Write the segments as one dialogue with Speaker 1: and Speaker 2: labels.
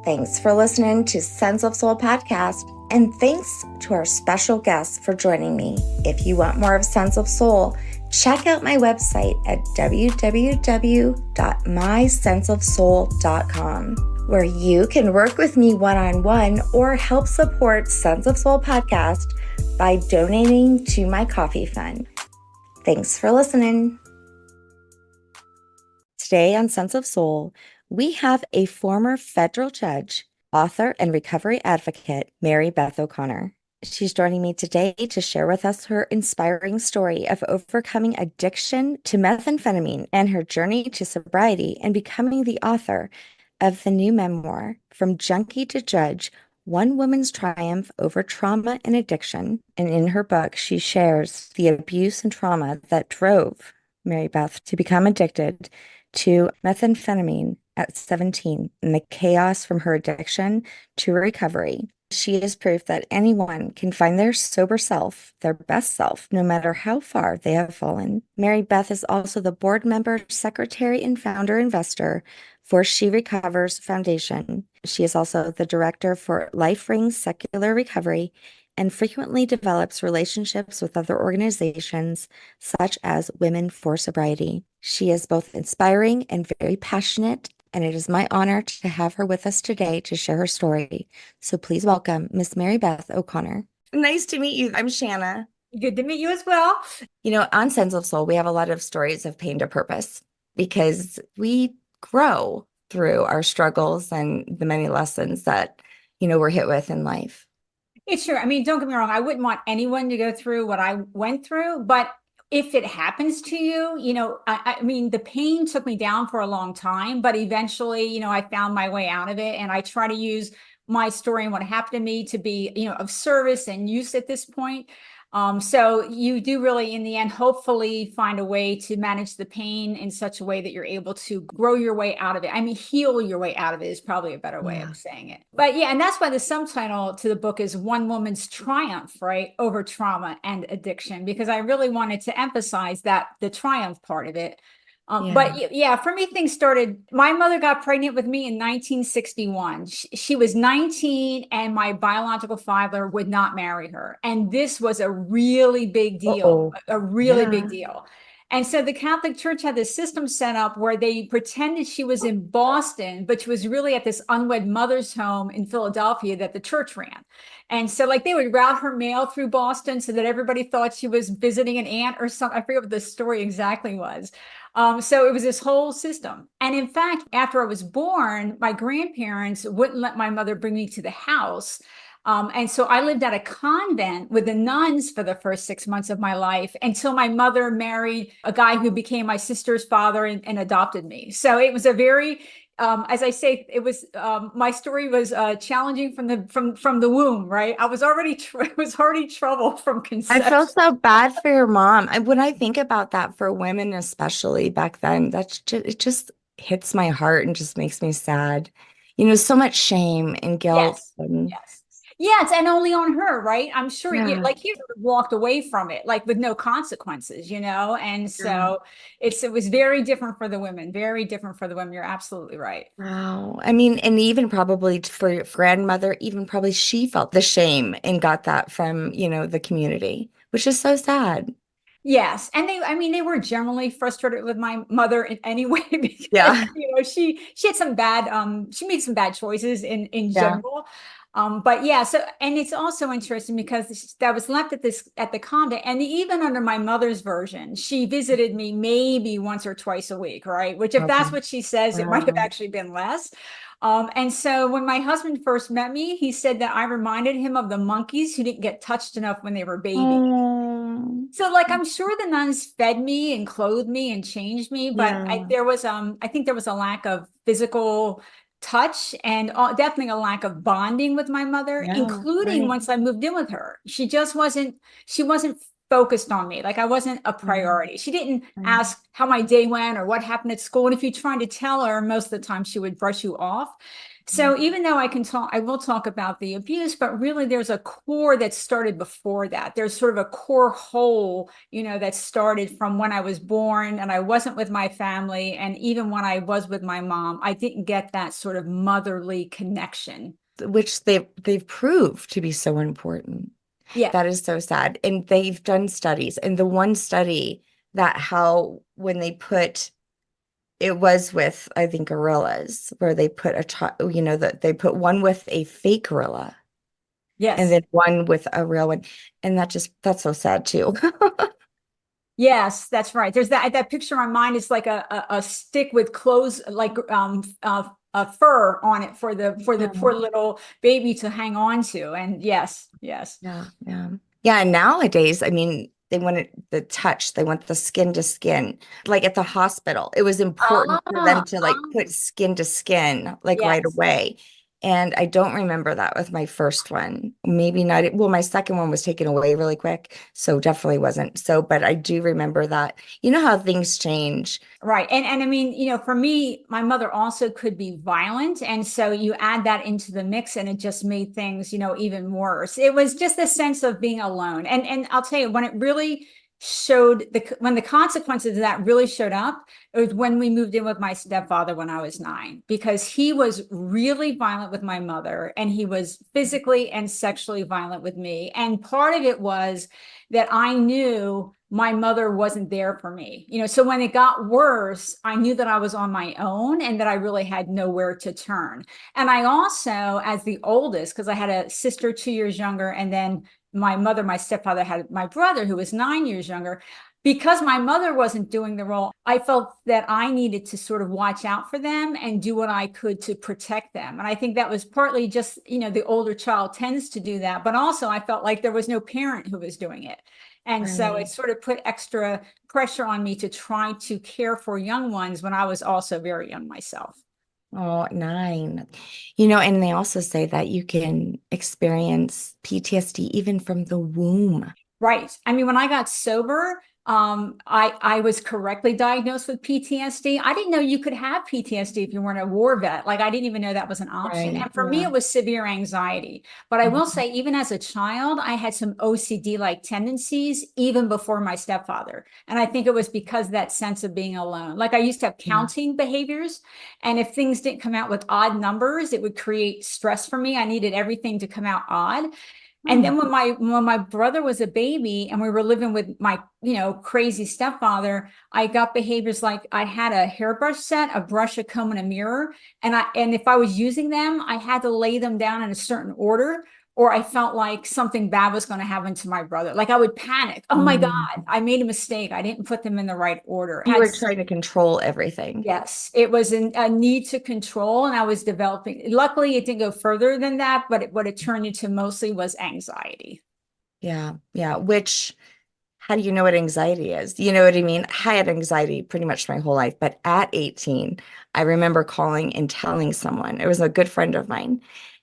Speaker 1: Thanks for listening to Sense of Soul podcast, and thanks to our special guests for joining me. If you want more of Sense of Soul, check out my website at www.mysenseofsoul.com, where you can work with me one-on-one or help support Sense of Soul podcast by donating to my coffee fund. Thanks for listening. Today on Sense of Soul, we have a former federal judge, author, and recovery advocate, Mary Beth O'Connor. She's joining me today to share with us her inspiring story of overcoming addiction to methamphetamine and her journey to sobriety and becoming the author of the new memoir, From Junkie to Judge, One Woman's Triumph Over Trauma and Addiction. And in her book, she shares the abuse and trauma that drove Mary Beth to become addicted to methamphetamine at 17 and the chaos from her addiction to recovery. She is proof that anyone can find their sober self, their best self, no matter how far they have fallen. Mary Beth is also the board member, secretary, and founder investor for She Recovers Foundation. She is also the director for Life Rings Secular Recovery and frequently develops relationships with other organizations such as Women for Sobriety. She is both inspiring and very passionate, and it is my honor to have her with us today to share her story. So please welcome Miss Mary Beth O'Connor. Nice to meet you. I'm Shanna.
Speaker 2: Good to meet you as well.
Speaker 1: You know, on Sense of Soul, we have a lot of stories of pain to purpose because we grow through our struggles and the many lessons that, we're hit with in life.
Speaker 2: It's true. I mean, don't get me wrong. I wouldn't want anyone to go through what I went through, but if it happens to you, I mean, the pain took me down for a long time, but eventually, I found my way out of it. And I try to use my story and what happened to me to be, of service and use at this point. So you do really, in the end, hopefully find a way to manage the pain in such a way that you're able to grow your way out of it. I mean, heal your way out of it is probably a better way of saying it. But yeah, and that's why the subtitle to the book is One Woman's Triumph, right, over trauma and addiction, because I really wanted to emphasize that the triumph part of it. But yeah, for me, things started. My mother got pregnant with me in 1961. She was 19, and my biological father would not marry her. And this was a really big deal, a really big deal. And so the Catholic Church had this system set up where they pretended she was in Boston, but she was really at this unwed mother's home in Philadelphia that the church ran. And so like they would route her mail through Boston so that everybody thought she was visiting an aunt or something. I forget what the story exactly was. So it was this whole system. And in fact, after I was born, my grandparents wouldn't let my mother bring me to the house. And so I lived at a convent with the nuns for the first 6 months of my life until my mother married a guy who became my sister's father and adopted me. So it was a very, as I say, it was my story was challenging from the womb, right? I was already it was already trouble from
Speaker 1: I
Speaker 2: conception.
Speaker 1: feel so bad for your mom. When I think about that for women, especially back then, it just hits my heart and just makes me sad. So much shame and guilt.
Speaker 2: Yes.
Speaker 1: And
Speaker 2: Yes. Yes, and only on her, right? I'm sure you
Speaker 1: yeah,
Speaker 2: like you walked away from it like with no consequences, and
Speaker 1: yeah.
Speaker 2: so it was very different for the women, very different for the women. You're absolutely right.
Speaker 1: Wow. I mean, and even probably for your grandmother, even probably she felt the shame and got that from, the community, which is so sad.
Speaker 2: Yes, and I mean, they were generally frustrated with my mother in any way because
Speaker 1: Yeah.
Speaker 2: she had some bad she made some bad choices in
Speaker 1: Yeah.
Speaker 2: general. But yeah, so and it's also interesting because that was left at the convent, and even under my mother's version, she visited me maybe once or twice a week, right? Which if that's
Speaker 1: Okay.
Speaker 2: what she says, it might have
Speaker 1: Wow.
Speaker 2: actually been less. And so when my husband first met me, he said that I reminded him of the monkeys who didn't get touched enough when they were babies.
Speaker 1: Oh,
Speaker 2: So like I'm sure the nuns fed me and clothed me and changed me, but
Speaker 1: yeah.
Speaker 2: I think there was a lack of physical touch and definitely a lack of bonding with my mother,
Speaker 1: Yeah.
Speaker 2: including
Speaker 1: Right.
Speaker 2: once I moved in with her. She wasn't focused on me. Like I wasn't a
Speaker 1: Mm,
Speaker 2: priority. She didn't
Speaker 1: mm,
Speaker 2: ask how my day went or what happened at school. And if you tried to tell her, most of the time she would brush you off.
Speaker 1: mm.
Speaker 2: So even though I will talk about the abuse, but really there's a core that started before that. There's sort of a core hole, that started from when I was born and I wasn't with my family. And even when I was with my mom, I didn't get that sort of motherly connection.
Speaker 1: Which they've proved to be so important.
Speaker 2: Yeah.
Speaker 1: That is so sad. And they've done studies. And the one study that how when they put it was with, I think, gorillas, where they put a child, that they put one with a fake gorilla and
Speaker 2: Yes.
Speaker 1: then one with a real one. And that's so sad too.
Speaker 2: Yes, that's right. There's that picture on mine is like a stick with clothes like a fur on it for the
Speaker 1: Yeah.
Speaker 2: poor little baby to hang on to. And yes, yes.
Speaker 1: Yeah, yeah. Yeah, and nowadays, I mean, they want the touch, they want the skin to skin. Like at the hospital, it was important for them to like put skin to skin like right
Speaker 2: Yes.
Speaker 1: away. And I don't remember that with my first one. Maybe not. Well, my second one was taken away really quick, so definitely wasn't. So, but I do remember that. You know how things change.
Speaker 2: Right. And I mean, for me, my mother also could be violent. And so you add that into the mix and it just made things, even worse. It was just a sense of being alone. And I'll tell you, when it really showed when the consequences of that really showed up, it was when we moved in with my stepfather when I was 9, because he was really violent with my mother and he was physically and sexually violent with me. And part of it was that I knew my mother wasn't there for me. So when it got worse, I knew that I was on my own and that I really had nowhere to turn. And I also, as the oldest, because I had a sister 2 years younger, and then my stepfather had my brother who was 9 years younger. Because my mother wasn't doing the role, I felt that I needed to sort of watch out for them and do what I could to protect them. And I think that was partly just, the older child tends to do that. But also, I felt like there was no parent who was doing it. And so it
Speaker 1: Right.
Speaker 2: sort of put extra pressure on me to try to care for young ones when I was also very young myself.
Speaker 1: Oh, 9. And they also say that you can experience PTSD even from the womb.
Speaker 2: Right. I mean, when I got sober, I was correctly diagnosed with PTSD. I didn't know you could have PTSD if you weren't a war vet. Like I didn't even know that was an option.
Speaker 1: Right.
Speaker 2: And for me,
Speaker 1: Yeah.
Speaker 2: it was severe anxiety. But I will
Speaker 1: Mhm.
Speaker 2: say, even as a child, I had some OCD-like tendencies, even before my stepfather. And I think it was because that sense of being alone. Like I used to have
Speaker 1: Yeah.
Speaker 2: counting behaviors, and if things didn't come out with odd numbers, it would create stress for me. I needed everything to come out odd. And
Speaker 1: Hmm.
Speaker 2: then when my brother was a baby and we were living with my, crazy stepfather, I got behaviors like I had a hairbrush set, a brush, a comb, and a mirror. And if I was using them, I had to lay them down in a certain order, or I felt like something bad was going to happen to my brother. Like I would panic. Oh my God,
Speaker 1: Mm.
Speaker 2: I made a mistake. I didn't put them in the right order.
Speaker 1: You were trying to control everything.
Speaker 2: Yes, it was a need to control, and I was developing. Luckily, it didn't go further than that, but what it turned into mostly was anxiety.
Speaker 1: Yeah. Yeah. Which, how do you know what anxiety is? You know what I mean? I had anxiety pretty much my whole life, but at 18, I remember calling and telling someone, it was a good friend of mine.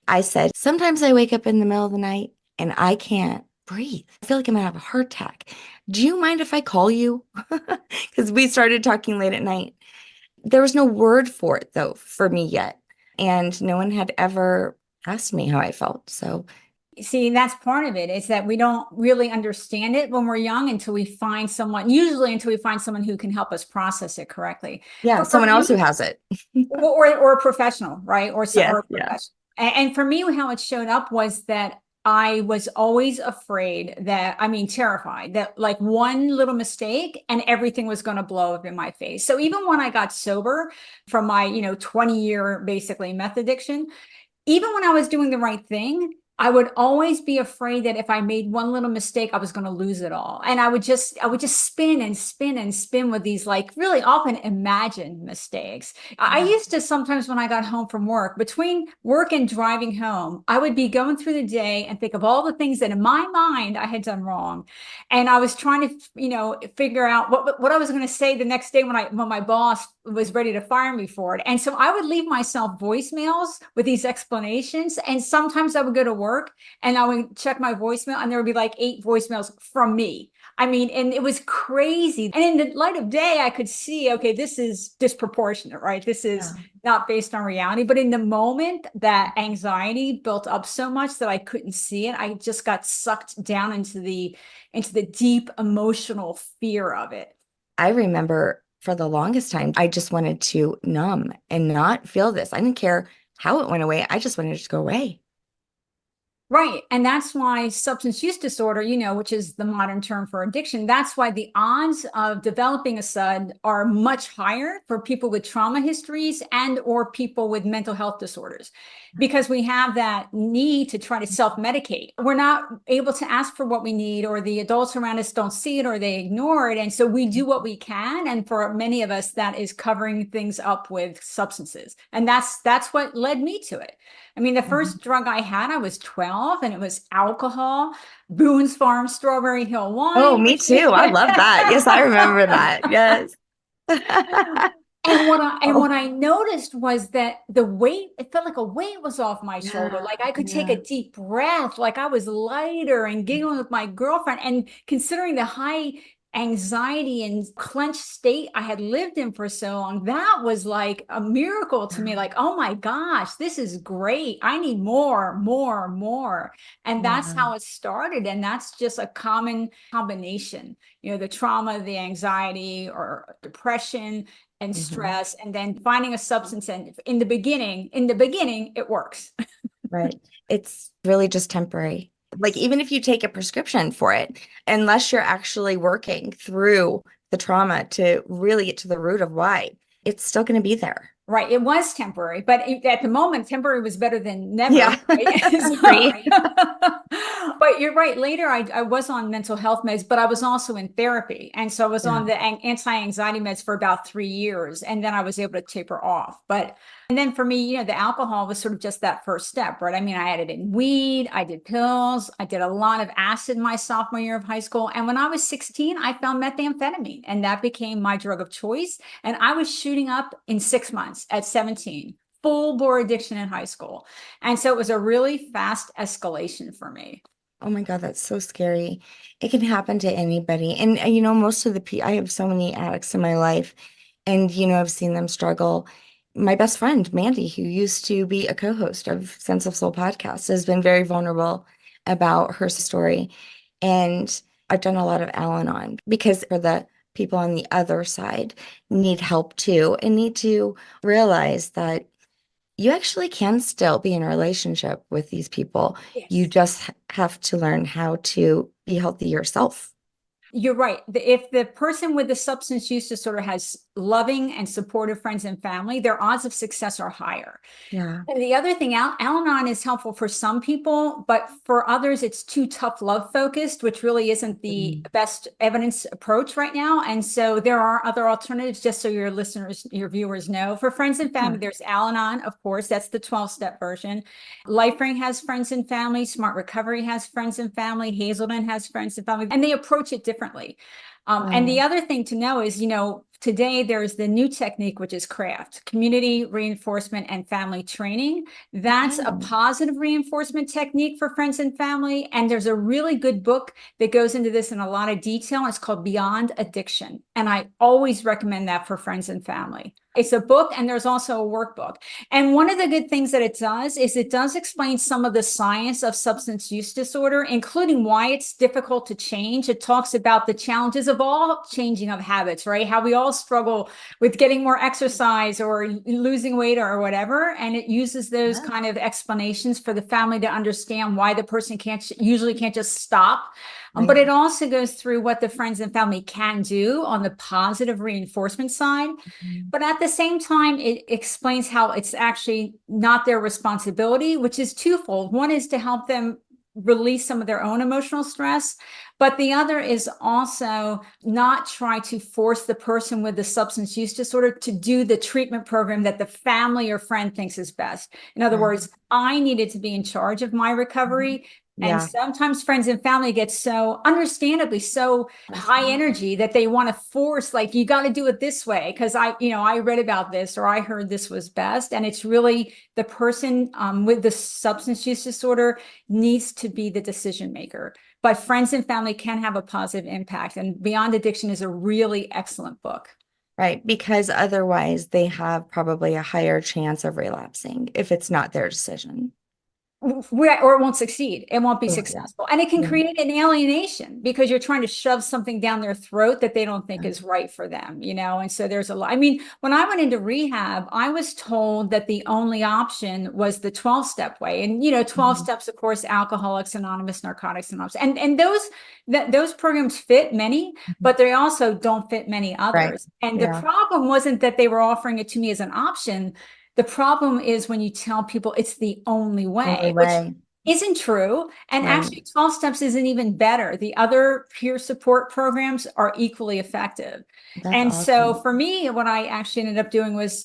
Speaker 1: I said, sometimes I wake up in the middle of the night and I can't breathe. I feel like I'm gonna have a heart attack. Do you mind if I call you? Because we started talking late at night. There was no word for it though for me yet. And no one had ever asked me how I felt. So
Speaker 2: See, that's part of it, is that we don't really understand it when we're young until we find someone, usually until we find someone who can help us process it correctly.
Speaker 1: yeah,
Speaker 2: But for
Speaker 1: someone else who
Speaker 2: me,
Speaker 1: has it.
Speaker 2: or a professional, right? Or
Speaker 1: Yes,
Speaker 2: a
Speaker 1: yeah.
Speaker 2: professional. And for me, how it showed up was that I was always afraid that, I mean, terrified that like one little mistake and everything was going to blow up in my face. So even when I got sober from my, 20-year basically meth addiction, even when I was doing the right thing, I would always be afraid that if I made one little mistake, I was going to lose it all. And I would just spin and spin and spin with these like really often imagined mistakes. I
Speaker 1: Yeah.
Speaker 2: used to sometimes when I got home from work, between work and driving home, I would be going through the day and think of all the things that in my mind I had done wrong. And I was trying to, figure out what I was going to say the next day when my boss was ready to fire me for it. And so I would leave myself voicemails with these explanations. And sometimes I would go to work and I would check my voicemail and there would be like 8 voicemails from me. I mean, and it was crazy. And in the light of day, I could see, okay, this is disproportionate, right? This is
Speaker 1: Yeah.
Speaker 2: not based on reality. But in the moment, that anxiety built up so much that I couldn't see it. I just got sucked down into the deep emotional fear of it.
Speaker 1: I remember for the longest time, I just wanted to numb and not feel this. I didn't care how it went away. I just wanted it to go away.
Speaker 2: Right. And that's why substance use disorder, which is the modern term for addiction, that's why the odds of developing a SUD are much higher for people with trauma histories and or people with mental health disorders, because we have that need to try to self-medicate. We're not able to ask for what we need, or the adults around us don't see it or they ignore it. And so we do what we can. And for many of us, that is covering things up with substances. And that's what led me to it. I mean, the
Speaker 1: Mhm.
Speaker 2: first drug I had, I was 12, and it was alcohol, Boone's Farm Strawberry Hill
Speaker 1: Oh,
Speaker 2: wine,
Speaker 1: me
Speaker 2: which
Speaker 1: too. I love that. Yes, I remember that. Yes.
Speaker 2: and what
Speaker 1: Oh,
Speaker 2: I noticed was that the weight, it felt like a weight was off my shoulder.
Speaker 1: yeah.
Speaker 2: Like I could take
Speaker 1: Yeah.
Speaker 2: a deep breath, like I was lighter and giggling with my girlfriend. And considering the high anxiety and clenched state I had lived in for so long, that was like a miracle to me. Like, oh my gosh, this is great. I need more, more, more. And that's
Speaker 1: Yeah.
Speaker 2: how it started. And that's just a common combination, the trauma, the anxiety, or depression and
Speaker 1: Mhm.
Speaker 2: stress, and then finding a substance. And in the beginning it works.
Speaker 1: Right. It's really just temporary. Like, even if you take a prescription for it, unless you're actually working through the trauma to really get to the root of why, it's still going to be there.
Speaker 2: Right. It was temporary, but at the moment, temporary was better than never.
Speaker 1: Yeah.
Speaker 2: Right?
Speaker 1: Agree.
Speaker 2: But you're right. Later, I was on mental health meds, but I was also in therapy. And so I was
Speaker 1: Yeah.
Speaker 2: on the anti-anxiety meds for about 3 years. And then I was able to taper off. And then for me, the alcohol was sort of just that first step, right? I mean, I added in weed, I did pills, I did a lot of acid my sophomore year of high school. And when I was 16, I found methamphetamine, and that became my drug of choice. And I was shooting up in 6 months at 17, full bore addiction in high school. And so it was a really fast escalation for me.
Speaker 1: Oh my God, that's so scary. It can happen to anybody. And most of the people, I have so many addicts in my life, and I've seen them struggle. My best friend, Mandy, who used to be a co-host of Sense of Soul podcast, has been very vulnerable about her story. And I've done a lot of Al-Anon because for the people on the other side need help too, and need to realize that you actually can still be in a relationship with these people. You
Speaker 2: Yes.
Speaker 1: just have to learn how to be healthy yourself.
Speaker 2: You're right. If the person with the substance use disorder has loving and supportive friends and family, their odds of success are higher.
Speaker 1: Yeah.
Speaker 2: And the other thing, Al-Anon is helpful for some people, but for others, it's too tough love focused, which really isn't the
Speaker 1: Mm.
Speaker 2: best evidence approach right now. And so there are other alternatives, just so your listeners, your viewers know. For friends and family,
Speaker 1: Yeah.
Speaker 2: there's Al-Anon, of course, that's the 12-step version. LifeSpring has friends and family. Smart Recovery has friends and family. Hazelden has friends and family, and they approach it differently. And the
Speaker 1: Wow.
Speaker 2: other thing to know is, today there's the new technique, which is CRAFT, community reinforcement and family training. That's a
Speaker 1: Okay.
Speaker 2: positive reinforcement technique for friends and family. And there's a really good book that goes into this in a lot of detail. It's called Beyond Addiction. And I always recommend that for friends and family. It's a book, and there's also a workbook. And one of the good things that it does is it does explain some of the science of substance use disorder, including why it's difficult to change. It talks about the challenges of all changing of habits, right? How we all struggle with getting more exercise or losing weight or whatever. And it uses those
Speaker 1: Yeah.
Speaker 2: kind of explanations for the family to understand why the person usually can't just stop. But
Speaker 1: Right.
Speaker 2: it also goes through what the friends and family can do on the positive reinforcement side.
Speaker 1: Mhm.
Speaker 2: But at the same time, it explains how it's actually not their responsibility, which is twofold. One is to help them release some of their own emotional stress, but the other is also not try to force the person with the substance use disorder to do the treatment program that the family or friend thinks is best. In other
Speaker 1: Yeah.
Speaker 2: words, I needed to be in charge of my
Speaker 1: Mhm.
Speaker 2: recovery. And
Speaker 1: Yeah.
Speaker 2: sometimes friends and family get so understandably so high energy that they want to force, like, you got to do it this way because I read about this or I heard this was best. And it's really the person with the substance use disorder needs to be the decision maker. But friends and family can have a positive impact. And Beyond Addiction is a really excellent book.
Speaker 1: Right. Because otherwise they have probably a higher chance of relapsing if it's not their decision.
Speaker 2: Or it won't succeed. It won't be
Speaker 1: Oh, yeah.
Speaker 2: successful. And it can
Speaker 1: Yeah.
Speaker 2: create an alienation because you're trying to shove something down their throat that they don't think
Speaker 1: Yeah.
Speaker 2: is right for them, you know? And so there's a lot. I mean, when I went into rehab, I was told that the only option was the 12-step way. And, 12
Speaker 1: Mhm.
Speaker 2: steps, of course, Alcoholics Anonymous, Narcotics Anonymous. And those programs fit many, but they also don't fit many
Speaker 1: Right.
Speaker 2: others. And the
Speaker 1: Yeah.
Speaker 2: problem wasn't that they were offering it to me as an option. The problem is when you tell people it's the only
Speaker 1: Only
Speaker 2: way, which
Speaker 1: way.
Speaker 2: isn't true. And
Speaker 1: Right.
Speaker 2: actually, 12 steps isn't even better. The other peer support programs are equally effective.
Speaker 1: That's
Speaker 2: And so
Speaker 1: awesome.
Speaker 2: for me, what I actually ended up doing was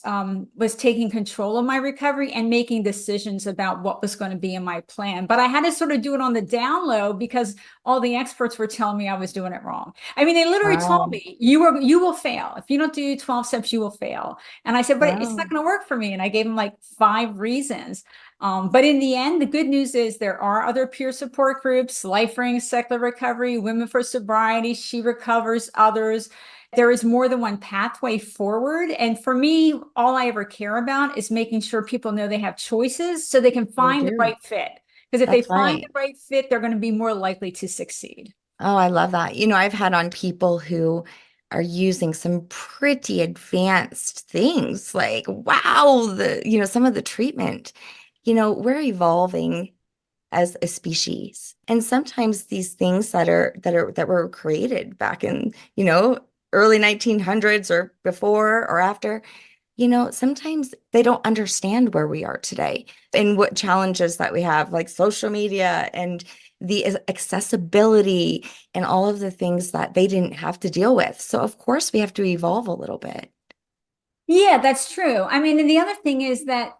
Speaker 2: taking control of my recovery and making decisions about what was going to be in my plan. But I had to sort of do it on the down low because all the experts were telling me I was doing it wrong. I mean, they literally told
Speaker 1: Wow.
Speaker 2: me, you will fail. If you don't do 12 steps, you will fail. And I said, but it's not
Speaker 1: Wow.
Speaker 2: going to work for me. And I gave them like 5 reasons. But in the end, the good news is there are other peer support groups, Life Ring, Secular Recovery, Women for Sobriety, She Recovers, others. There is more than one pathway forward. And for me, all I ever care about is making sure people know they have choices so they can
Speaker 1: They
Speaker 2: find the
Speaker 1: do.
Speaker 2: right fit. Because if they
Speaker 1: That's
Speaker 2: find the
Speaker 1: right.
Speaker 2: right fit, they're going to be more likely to succeed.
Speaker 1: Oh, I love that. I've had on people who are using some pretty advanced things like, wow, some of the treatment. We're evolving as a species. And sometimes these things that were created back in, early 1900s or before or after, sometimes they don't understand where we are today and what challenges that we have, like social media and the accessibility and all of the things that they didn't have to deal with. So of course we have to evolve a little bit.
Speaker 2: Yeah, that's true. I mean, and the other thing is that,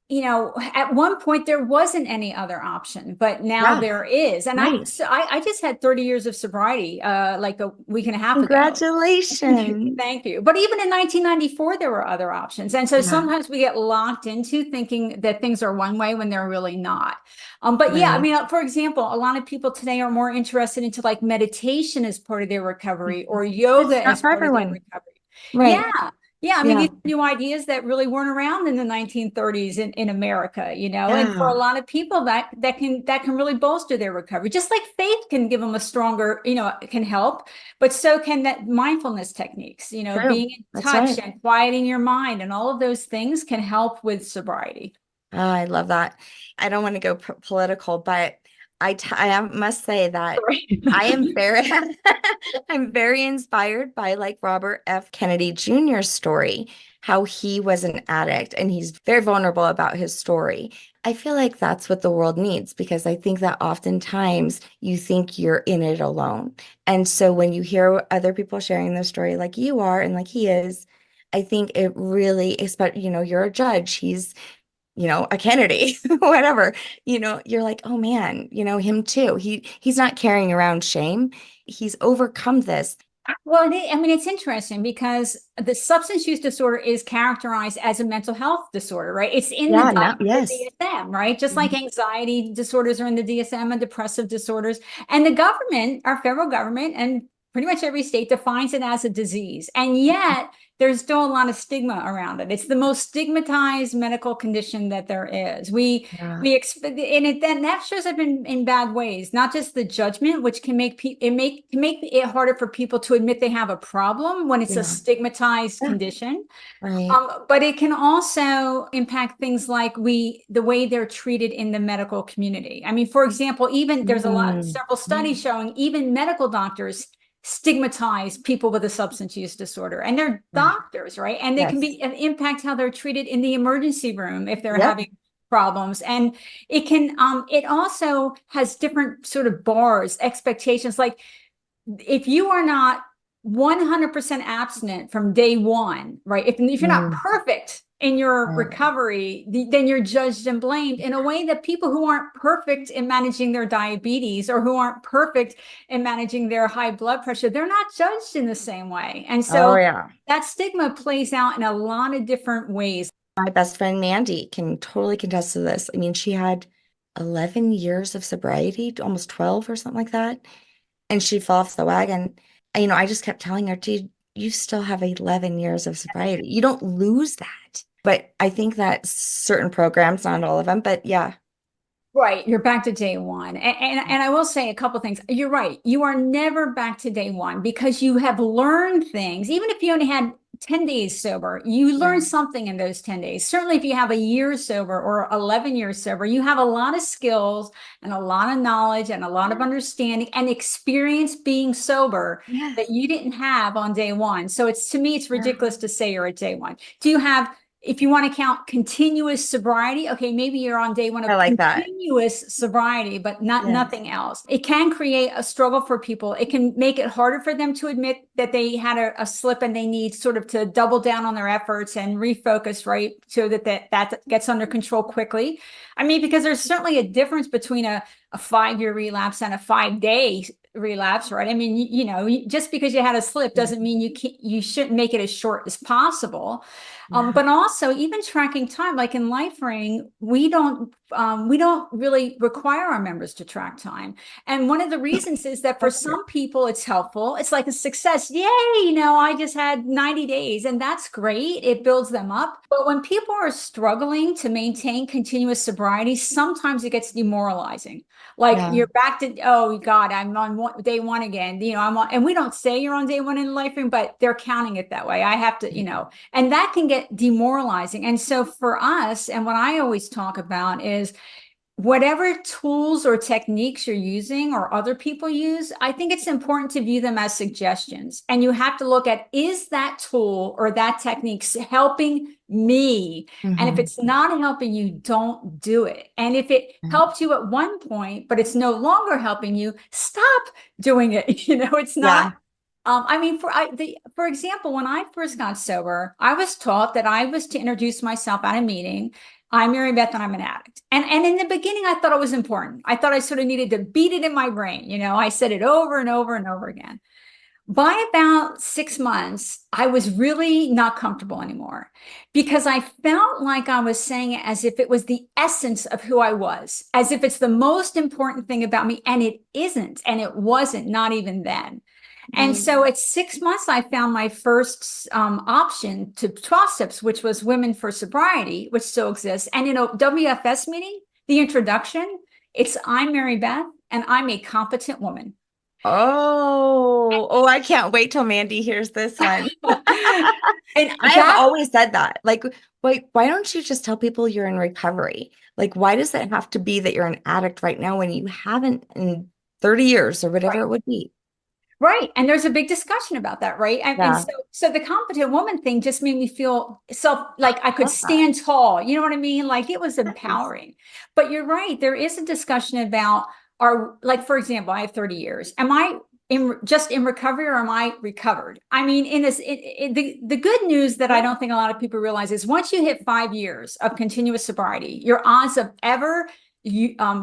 Speaker 2: at one point there wasn't any other option, but now
Speaker 1: Yeah,
Speaker 2: there is. And
Speaker 1: right.
Speaker 2: I just had 30 years of sobriety, like a week and a half ago.
Speaker 1: Congratulations.
Speaker 2: Thank you. But even in 1994, there were other options. And so
Speaker 1: Yeah,
Speaker 2: sometimes we get locked into thinking that things are one way when they're really not. But yeah, I
Speaker 1: right.
Speaker 2: mean, for example, a lot of people today are more interested into like meditation as part of their recovery or yoga
Speaker 1: It's not
Speaker 2: as
Speaker 1: for
Speaker 2: part of their
Speaker 1: everyone.
Speaker 2: recovery. Yeah.
Speaker 1: Right.
Speaker 2: Yeah, I mean,
Speaker 1: Yeah.
Speaker 2: these are new ideas that really weren't around in the 1930s in America, and for a
Speaker 1: Yeah.
Speaker 2: lot of people that can really bolster their recovery. Just like faith can give them a stronger, can help, but so can that mindfulness techniques,
Speaker 1: True.
Speaker 2: being in
Speaker 1: That's
Speaker 2: touch
Speaker 1: right.
Speaker 2: and quieting your mind and all of those things can help with sobriety.
Speaker 1: Oh, I love that. I don't want to go political, but I must say that
Speaker 2: Right.
Speaker 1: I am very I'm very inspired by like Robert F. Kennedy Jr.'s story, how he was an addict and he's very vulnerable about his story. I feel like that's what the world needs because I think that oftentimes you think you're in it alone. And so when you hear other people sharing their story like you are and like he is, I think it really, especially, you're a judge, he's a Kennedy, whatever, you're like, oh man, him too. He's not carrying around shame. He's overcome this.
Speaker 2: Well, I mean, it's interesting because the substance use disorder is characterized as a mental health disorder, right? It's in the
Speaker 1: Yeah, no, yes.
Speaker 2: DSM, right? Just like
Speaker 1: Mhm.
Speaker 2: anxiety disorders are in the DSM and depressive disorders. And the government, our federal government, and pretty much every state defines it as a disease. And yet, there's still a lot of stigma around it. It's the most stigmatized medical condition that there is.
Speaker 1: Yeah,
Speaker 2: We expect, and that shows up in bad ways, not just the judgment, which can make it harder for people to admit they have a problem when it's a
Speaker 1: yeah,
Speaker 2: stigmatized
Speaker 1: yeah,
Speaker 2: condition.
Speaker 1: right.
Speaker 2: But it can also impact things like the way they're treated in the medical community. I mean, for example, even there's
Speaker 1: Mm,
Speaker 2: several
Speaker 1: yeah,
Speaker 2: studies showing even medical doctors stigmatize people with a substance use disorder, and they're
Speaker 1: yeah,
Speaker 2: doctors, right? And they can
Speaker 1: yes.
Speaker 2: be impact how they're treated in the emergency room if they're
Speaker 1: Yep.
Speaker 2: having problems. And it also has different sort of bars, expectations. Like if you are not 100% abstinent from day one, right? If you're not
Speaker 1: Mm,
Speaker 2: perfect in your
Speaker 1: Um,
Speaker 2: recovery, then you're judged and blamed in a way that people who aren't perfect in managing their diabetes or who aren't perfect in managing their high blood pressure, they're not judged in the same way. And
Speaker 1: oh
Speaker 2: so
Speaker 1: yeah.
Speaker 2: that stigma plays out in a lot of different ways.
Speaker 1: My best friend Mandy can totally contest to this. I mean, she had 11 years of sobriety, almost 12 or something like that. And she fell off the wagon. And, I just kept telling her, dude, you still have 11 years of sobriety. You don't lose that. But I think that certain programs, not all of them, but yeah.
Speaker 2: Right, you're back to day one. And I will say a couple things. You're right. You are never back to day one because you have learned things. Even if you only had 10 days sober, you
Speaker 1: Yeah.
Speaker 2: learn something in those 10 days. Certainly, if you have a year sober or 11 years sober, you have a lot of skills and a lot of knowledge and a lot of understanding and experience being sober that
Speaker 1: Yes.
Speaker 2: you didn't have on day one. So it's to me, it's
Speaker 1: Yeah.
Speaker 2: ridiculous to say you're at day one. Do you have if you want to count continuous sobriety, okay, maybe you're on day one
Speaker 1: I
Speaker 2: of
Speaker 1: like that.
Speaker 2: continuous sobriety, but not
Speaker 1: Yes.
Speaker 2: nothing else. It can create a struggle for people. It can make it harder for them to admit that they had a slip and they need sort of to double down on their efforts and refocus, right? So that gets under control quickly. I mean, because there's certainly a difference between a 5 year relapse and a 5 day relapse, right? I mean, just because you had a slip doesn't mean you shouldn't make it as short as possible.
Speaker 1: Yeah.
Speaker 2: But also even tracking time, like in LifeRing, we don't really require our members to track time. And one of the reasons is that for
Speaker 1: That's good.
Speaker 2: some people it's helpful. It's like a success. Yay, I just had 90 days and that's great. It builds them up. But when people are struggling to maintain continuous sobriety, sometimes it gets demoralizing. Like
Speaker 1: Yeah.
Speaker 2: you're back to, oh God, I'm on day one again. And we don't say you're on day one in LifeRing, but they're counting it that way. I have to, and that can get demoralizing. And so for us, and what I always talk about is whatever tools or techniques you're using or other people use, I think it's important to view them as suggestions. And you have to look at, is that tool or that technique helping me? And if
Speaker 1: Hmm.
Speaker 2: it's not helping you, don't do it. And if it helped you at one point, but it's no longer helping you, stop doing it. It's not
Speaker 1: Yeah.
Speaker 2: I mean, for example, when I first got sober, I was taught that I was to introduce myself at a meeting. I'm Mary Beth and I'm an addict. And in the beginning, I thought it was important. I thought I sort of needed to beat it in my brain. I said it over and over and over again. By about 6 months, I was really not comfortable anymore because I felt like I was saying it as if it was the essence of who I was, as if it's the most important thing about me. And it isn't. And it wasn't, not even then. And
Speaker 1: Right.
Speaker 2: so at 6 months, I found my first option to TWASIPs, which was Women for Sobriety, which still exists. And in a WFS meeting, the introduction, it's I'm Mary Beth and I'm a competent woman.
Speaker 1: Oh, I can't wait till Mandy hears this one.
Speaker 2: And
Speaker 1: I have
Speaker 2: that
Speaker 1: always said that. Like, wait, why don't you just tell people you're in recovery? Like, why does it have to be that you're an addict right now when you haven't in 30 years or whatever
Speaker 2: right.
Speaker 1: it would be?
Speaker 2: Right. And there's a big discussion about that, right? And
Speaker 1: Yeah,
Speaker 2: so the competent woman thing just made me feel self like I could
Speaker 1: love that.
Speaker 2: stand tall. You know what I mean? Like it was
Speaker 1: Yes.
Speaker 2: empowering. But you're right. There is a discussion about like, for example, I have 30 years. Am I just in recovery or am I recovered? I mean, the good news that I
Speaker 1: Yeah.
Speaker 2: don't think a lot of people realize is once you hit 5 years of continuous sobriety, your odds of ever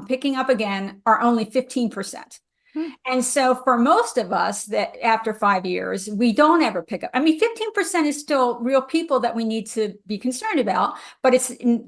Speaker 2: picking up again are only 15%.
Speaker 1: Hmm.
Speaker 2: And so for most of us that after 5 years, we don't ever pick up. I mean, 15% is still real people that we need to be concerned about, but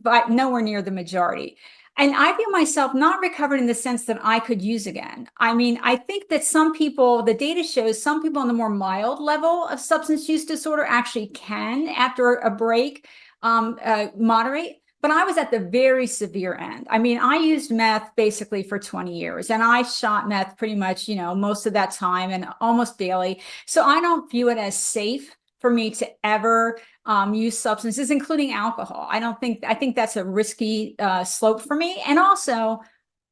Speaker 2: but nowhere near the majority. And I view myself not recovered in the sense that I could use again. I mean, I think that some people, the data shows some people on the more mild level of substance use disorder actually can, after a break, moderate. But I was at the very severe end. I mean, I used meth basically for 20 years and I shot meth pretty much, most of that time and almost daily. So I don't view it as safe for me to ever use substances, including alcohol. I think that's a risky slope for me. And also,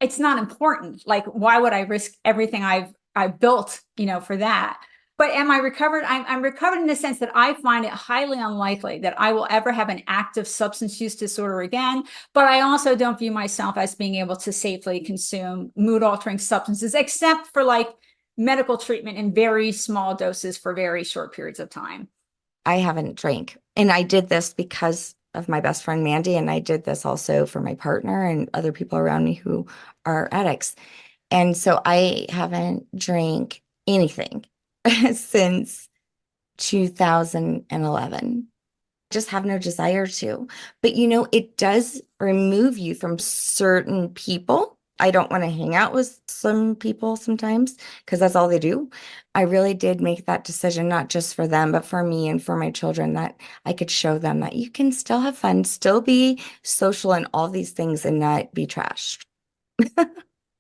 Speaker 2: it's not important. Like, why would I risk everything I've built, for that? But am I recovered? I'm recovered in the sense that I find it highly unlikely that I will ever have an active substance use disorder again. But I also don't view myself as being able to safely consume mood altering substances, except for like medical treatment in very small doses for very short periods of time.
Speaker 1: I haven't drank. And I did this because of my best friend Mandy, and I did this also for my partner and other people around me who are addicts. And so I haven't drank anything since 2011. Just have no desire to. But it does remove you from certain people. I don't want to hang out with some people sometimes because that's all they do. I really did make that decision, not just for them, but for me and for my children, that I could show them that you can still have fun, still be social and all these things and not be trashed.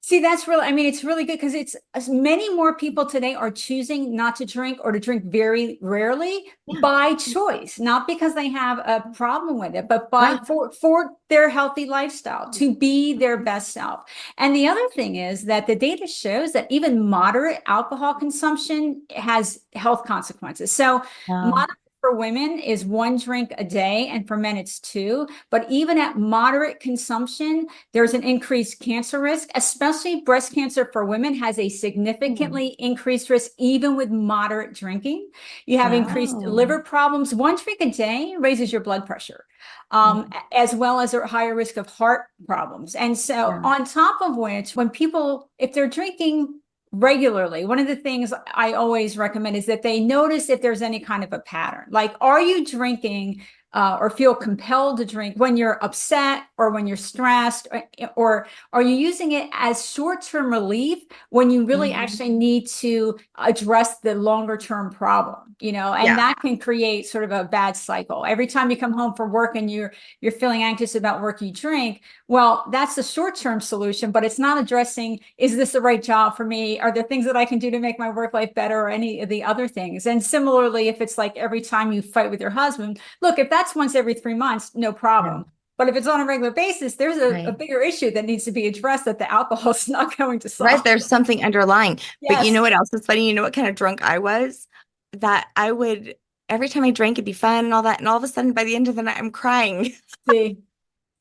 Speaker 2: See, that's really, I mean, it's really good because it's as many more people today are choosing not to drink or to drink very rarely
Speaker 1: Yeah.
Speaker 2: by choice, not because they have a problem with it, but by
Speaker 1: Right.
Speaker 2: for their healthy lifestyle, to be their best self. And the other thing is that the data shows that even moderate alcohol consumption has health consequences. So
Speaker 1: Yeah.
Speaker 2: moderate for women is 1 drink a day, and for men it's 2. But even at moderate consumption, there's an increased cancer risk, especially breast cancer for women has a
Speaker 1: Hmm.
Speaker 2: significantly increased risk, even with moderate drinking. You have increased
Speaker 1: Wow.
Speaker 2: liver problems. 1 drink a day raises your blood pressure,
Speaker 1: Yeah.
Speaker 2: as well as a higher risk of heart problems. And so,
Speaker 1: Yeah.
Speaker 2: on top of which, when people, if they're drinking regularly, one of the things I always recommend is that they notice if there's any kind of a pattern. Like, are you drinking or feel compelled to drink when you're upset or when you're stressed, or are you using it as short-term relief when you really
Speaker 1: Mhm.
Speaker 2: actually need to address the longer-term problem, and
Speaker 1: Yeah.
Speaker 2: that can create sort of a bad cycle. Every time you come home from work and you're feeling anxious about work, you drink. Well, that's the short-term solution, but it's not addressing, is this the right job for me? Are there things that I can do to make my work life better, or any of the other things? And similarly, if it's like every time you fight with your husband, look, if that's once every 3 months, no
Speaker 1: Yeah.
Speaker 2: problem. But if it's on a regular basis, there's a
Speaker 1: Right.
Speaker 2: bigger issue that needs to be addressed that the alcohol is not going to
Speaker 1: Right.
Speaker 2: solve.
Speaker 1: There's something underlying. But you
Speaker 2: Yes.
Speaker 1: know what else is funny? You know what kind of drunk I was? That I would, every time I drank, it'd be fun and all that. And all of a sudden, by the end of the night, I'm crying,
Speaker 2: See, see.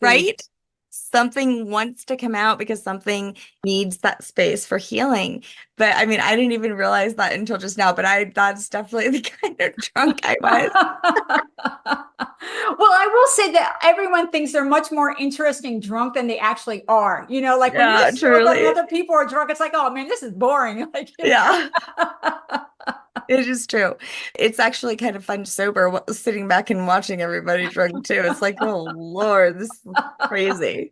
Speaker 1: right? Something wants to come out because something needs that space for healing. But I mean, I didn't even realize that until just now. But that's definitely the kind of drunk I was.
Speaker 2: Well, I will say that everyone thinks they're much more interesting drunk than they actually are. Like when you're
Speaker 1: Yeah,
Speaker 2: sober and
Speaker 1: truly.
Speaker 2: other people are drunk, it's like, oh man, this is boring.
Speaker 1: Yeah. It is true. It's actually kind of fun sober sitting back and watching everybody drunk too. It's like, oh Lord, this is crazy.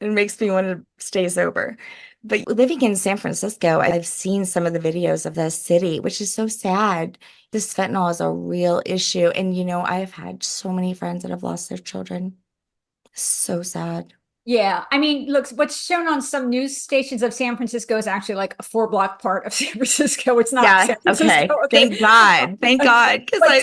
Speaker 1: It makes me want to stay sober. But living in San Francisco, I've seen some of the videos of the city, which is so sad. This fentanyl is a real issue. And I've had so many friends that have lost their children. So sad.
Speaker 2: Yeah, I mean, look, what's shown on some news stations of San Francisco is actually like a 4 block part of San Francisco. It's not
Speaker 1: Yeah,
Speaker 2: San Francisco,
Speaker 1: okay.
Speaker 2: okay?
Speaker 1: Thank God. Thank God. Because
Speaker 2: But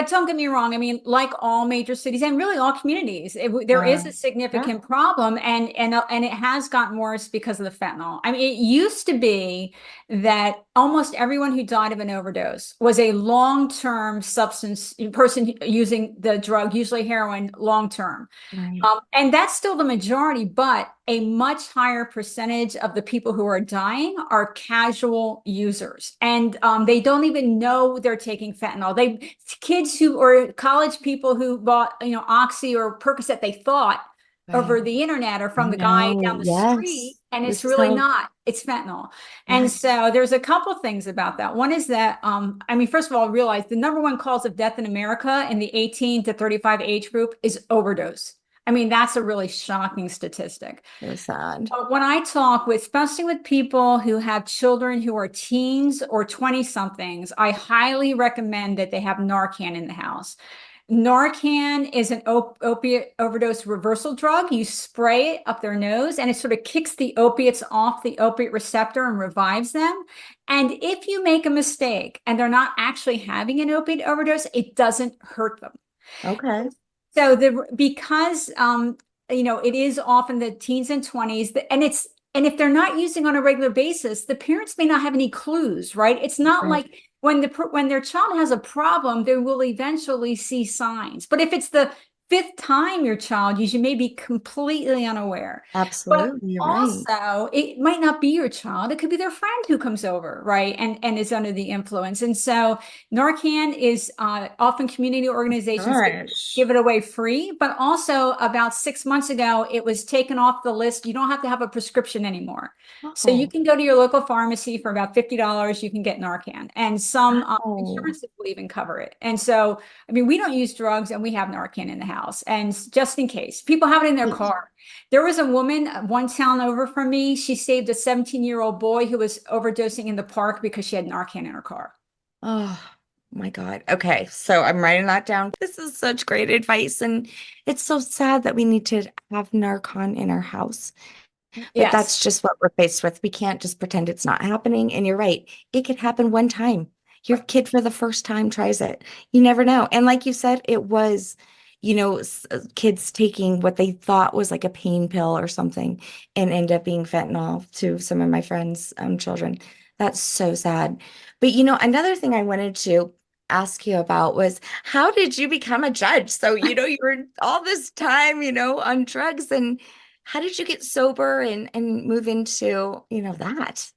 Speaker 2: don't get me wrong. I mean, like all major cities and really all communities, there is
Speaker 1: yeah.
Speaker 2: a significant problem, and it has gotten worse because of the fentanyl. I mean, it used to be that almost everyone who died of an overdose was a long-term substance person using the drug, usually heroin, long-term.
Speaker 1: Right.
Speaker 2: And that's still the majority, but a much higher percentage of the people who are dying are casual users, and they don't even know they're taking fentanyl. Kids who or college people who bought, Oxy or Percocet, they thought over
Speaker 1: Right.
Speaker 2: the internet or
Speaker 1: I
Speaker 2: from the guy
Speaker 1: know.
Speaker 2: down the street,
Speaker 1: Yes.
Speaker 2: and it's
Speaker 1: This is
Speaker 2: really
Speaker 1: how,
Speaker 2: not. It's fentanyl. And
Speaker 1: yes.
Speaker 2: so there's a couple things about that. One is that, I mean, first of all, realize the number one cause of death in America in the 18 to 35 age group is overdose. I mean, that's a really shocking statistic.
Speaker 1: So sad.
Speaker 2: But when I talk with, especially with people who have children who are teens or 20 somethings, I highly recommend that they have Narcan in the house. Narcan is an opiate overdose reversal drug. You spray it up their nose and it sort of kicks the opiates off the opiate receptor and revives them. And if you make a mistake and they're not actually having an opiate overdose, it doesn't hurt them.
Speaker 1: Okay.
Speaker 2: So because it is often the teens and 20s, and if they're not using on a regular basis, the parents may not have any clues, right? It's not
Speaker 1: Right.
Speaker 2: like when their child has a problem, they will eventually see signs. But if it's the fifth time your child, you may be completely unaware. But
Speaker 1: Absolutely, you're right.
Speaker 2: also, it might not be your child. It could be their friend who comes over, right? And is under the influence. And so Narcan is often community organizations
Speaker 1: Gosh.
Speaker 2: give it away free, but also about 6 months ago, it was taken off the list. You don't have to have a prescription anymore. So you
Speaker 1: Oh,
Speaker 2: can go to your local pharmacy for about $50. You can get Narcan, and some
Speaker 1: wow.
Speaker 2: insurances will even cover it. And so, I mean, we don't use drugs, and we have Narcan in the house, and just in case people have it in their car. There was a woman one town over from me. She saved a 17-year-old boy who was overdosing in the park because she had Narcan in her car.
Speaker 1: Oh my God. Okay. So I'm writing that down. This is such great advice. And it's so sad that we need to have Narcan in our house. But
Speaker 2: Yes.
Speaker 1: that's just what we're faced with. We can't just pretend it's not happening. And you're right. It could happen one time. Your kid for the first time tries it. You never know. And like you said, it was, kids taking what they thought was like a pain pill or something and end up being fentanyl to some of my friends' children. That's so sad. But another thing I wanted to ask you about was how did you become a judge? So, you were all this time, on drugs, and how did you get sober and move into, that?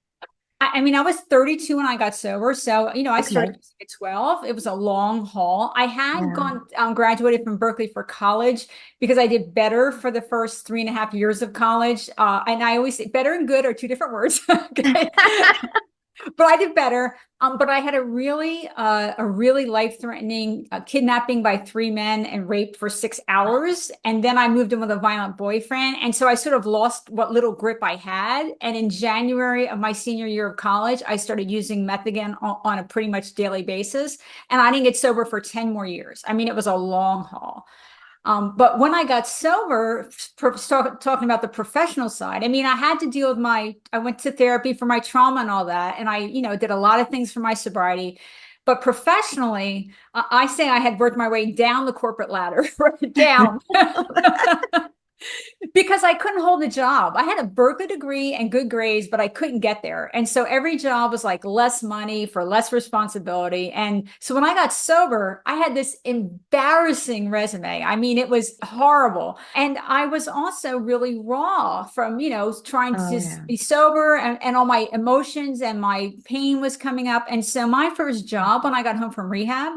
Speaker 2: I mean, I was 32 when I got sober. So, I started
Speaker 1: Okay.
Speaker 2: at 12. It was a long haul. I had
Speaker 1: Yeah.
Speaker 2: gone, graduated from Berkeley for college because I did better for the first 3.5 years of college. And I always say better and good are two different words. Okay. But I did better. But I had a really life-threatening kidnapping by three men and rape for 6 hours. And then I moved in with a violent boyfriend. And so I sort of lost what little grip I had. And in January of my senior year of college, I started using meth again on a pretty much daily basis. And I didn't get sober for 10 more years. I mean, it was a long haul. But when I got sober, talking about the professional side, I mean, I had to deal with I went to therapy for my trauma and all that. And I, did a lot of things for my sobriety. But professionally, I say I had worked my way down the corporate ladder, right down. Because I couldn't hold a job. I had a Berkeley degree and good grades, but I couldn't get there. And so every job was like less money for less responsibility. And so when I got sober, I had this embarrassing resume. I mean, it was horrible. And I was also really raw from, trying to
Speaker 1: Oh
Speaker 2: just
Speaker 1: yeah.
Speaker 2: be sober, and all my emotions and my pain was coming up. And so my first job when I got home from rehab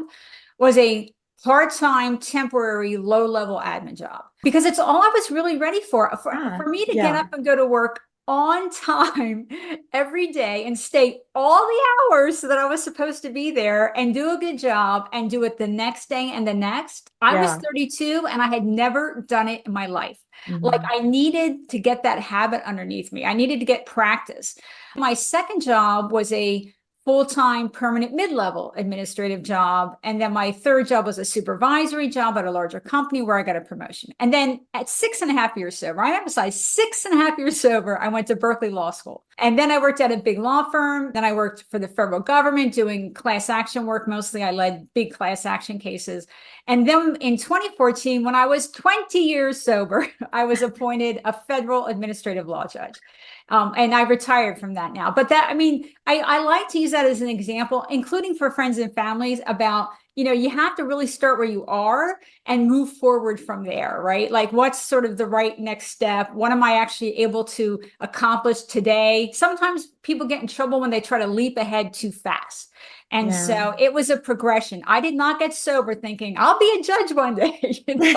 Speaker 2: was a part-time, temporary, low-level admin job because it's all I was really ready for. For,
Speaker 1: Ah,
Speaker 2: for me to get
Speaker 1: yeah.
Speaker 2: up and go to work on time every day and stay all the hours so that I was supposed to be there and do a good job and do it the next day and the next. I was
Speaker 1: Yeah.
Speaker 2: 32 and I had never done it in my life. Like
Speaker 1: Hmm.
Speaker 2: I needed to get that habit underneath me. I needed to get practice. My second job was a full-time permanent mid-level administrative job. And then my third job was a supervisory job at a larger company where I got a promotion. And then at 6.5 years sober, I emphasize 6.5 years sober, I went to Berkeley Law School. And then I worked at a big law firm. Then I worked for the federal government doing class action work. Mostly I led big class action cases. And then in 2014, when I was 20 years sober, I was appointed a federal administrative law judge. And I retired from that now. But that, I mean, I like to use that as an example, including for friends and families about, you have to really start where you are and move forward from there, right? Like what's sort of the right next step? What am I actually able to accomplish today? Sometimes people get in trouble when they try to leap ahead too fast. And
Speaker 1: Yeah.
Speaker 2: so it was a progression. I did not get sober thinking I'll be a judge one day, When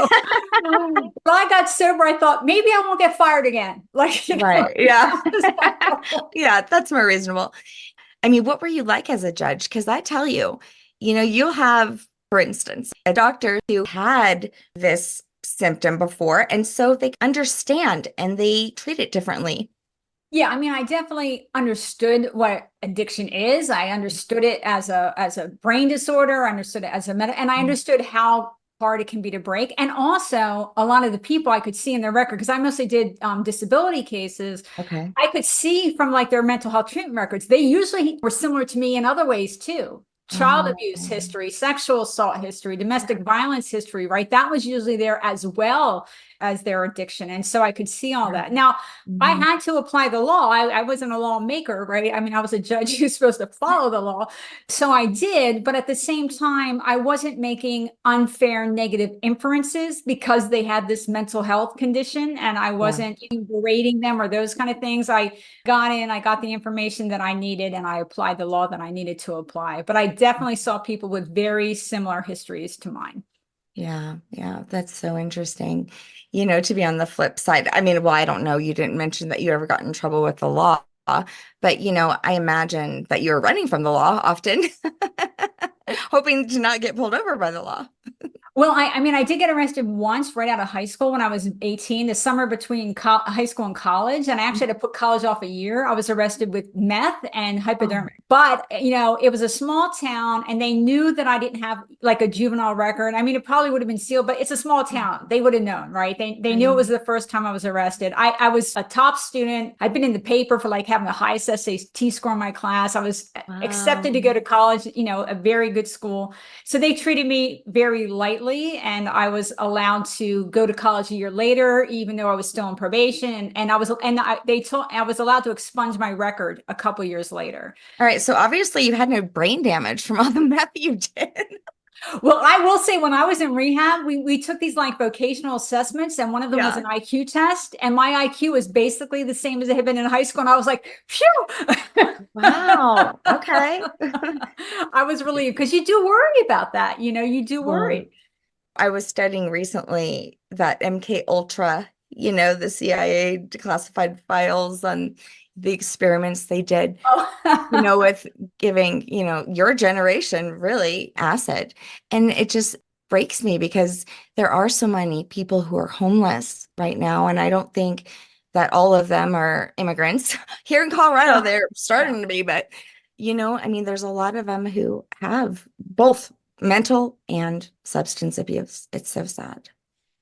Speaker 2: I got sober, I thought maybe I won't get fired again. Like,
Speaker 1: Right. Yeah. Yeah, that's more reasonable. I mean, what were you like as a judge? Because I tell you, you'll have, for instance, a doctor who had this symptom before, and so they understand and they treat it differently.
Speaker 2: Yeah, I mean, I definitely understood what addiction is. I understood it as a brain disorder. I understood it as and I understood how hard it can be to break. And also, a lot of the people I could see in their record, because I mostly did disability cases,
Speaker 1: Okay.
Speaker 2: I could see from like their mental health treatment records, they usually were similar to me in other ways too. Child
Speaker 1: Oh,
Speaker 2: abuse history, sexual assault history, domestic violence history, right? That was usually there as well as their addiction. And so I could see all
Speaker 1: Yeah.
Speaker 2: that. Now, I
Speaker 1: Mhm.
Speaker 2: had to apply the law. I wasn't a lawmaker, right? I mean, I was a judge who's supposed to follow the law. So I did, but at the same time, I wasn't making unfair negative inferences because they had this mental health condition and I
Speaker 1: Yeah.
Speaker 2: wasn't berating them or those kind of things. I got the information that I needed and I applied the law that I needed to apply. But I definitely saw people with very similar histories to mine.
Speaker 1: Yeah, yeah, that's so interesting. To be on the flip side, I mean, well, I don't know, you didn't mention that you ever got in trouble with the law, but I imagine that you're running from the law often, hoping to not get pulled over by the law.
Speaker 2: Well, I mean, I did get arrested once right out of high school when I was 18, the summer between high school and college. And I actually had to put college off a year. I was arrested with meth and
Speaker 1: Oh,
Speaker 2: hypodermic. But, it was a small town and they knew that I didn't have like a juvenile record. I mean, it probably would have been sealed, but it's a small town. They would have known, right? They knew it
Speaker 1: right.
Speaker 2: was the first time I was arrested. I was a top student. I'd been in the paper for like having the highest SAT score in my class. I was accepted to
Speaker 1: Wow.
Speaker 2: go to college, a very good school. So they treated me very lightly, and I was allowed to go to college a year later, even though I was still on probation. They told I was allowed to expunge my record a couple years later.
Speaker 1: All right, so obviously you had no brain damage from all the meth you did.
Speaker 2: Well, I will say when I was in rehab, we took these like vocational assessments, and one of them was
Speaker 1: Yeah.
Speaker 2: an IQ test, and my IQ was basically the same as it had been in high school. And I was like, phew.
Speaker 1: Wow. Okay.
Speaker 2: I was relieved because you do worry about that. You do
Speaker 1: Well,
Speaker 2: worry.
Speaker 1: I was studying recently that MK Ultra, the CIA declassified files on the experiments they did,
Speaker 2: Oh.
Speaker 1: with giving, your generation really acid. And it just breaks me because there are so many people who are homeless right now. And I don't think that all of them are immigrants. Here in Colorado,
Speaker 2: No.
Speaker 1: they're
Speaker 2: Yeah.
Speaker 1: starting to be, but I mean, there's a lot of them who have both mental and substance abuse. It's so sad.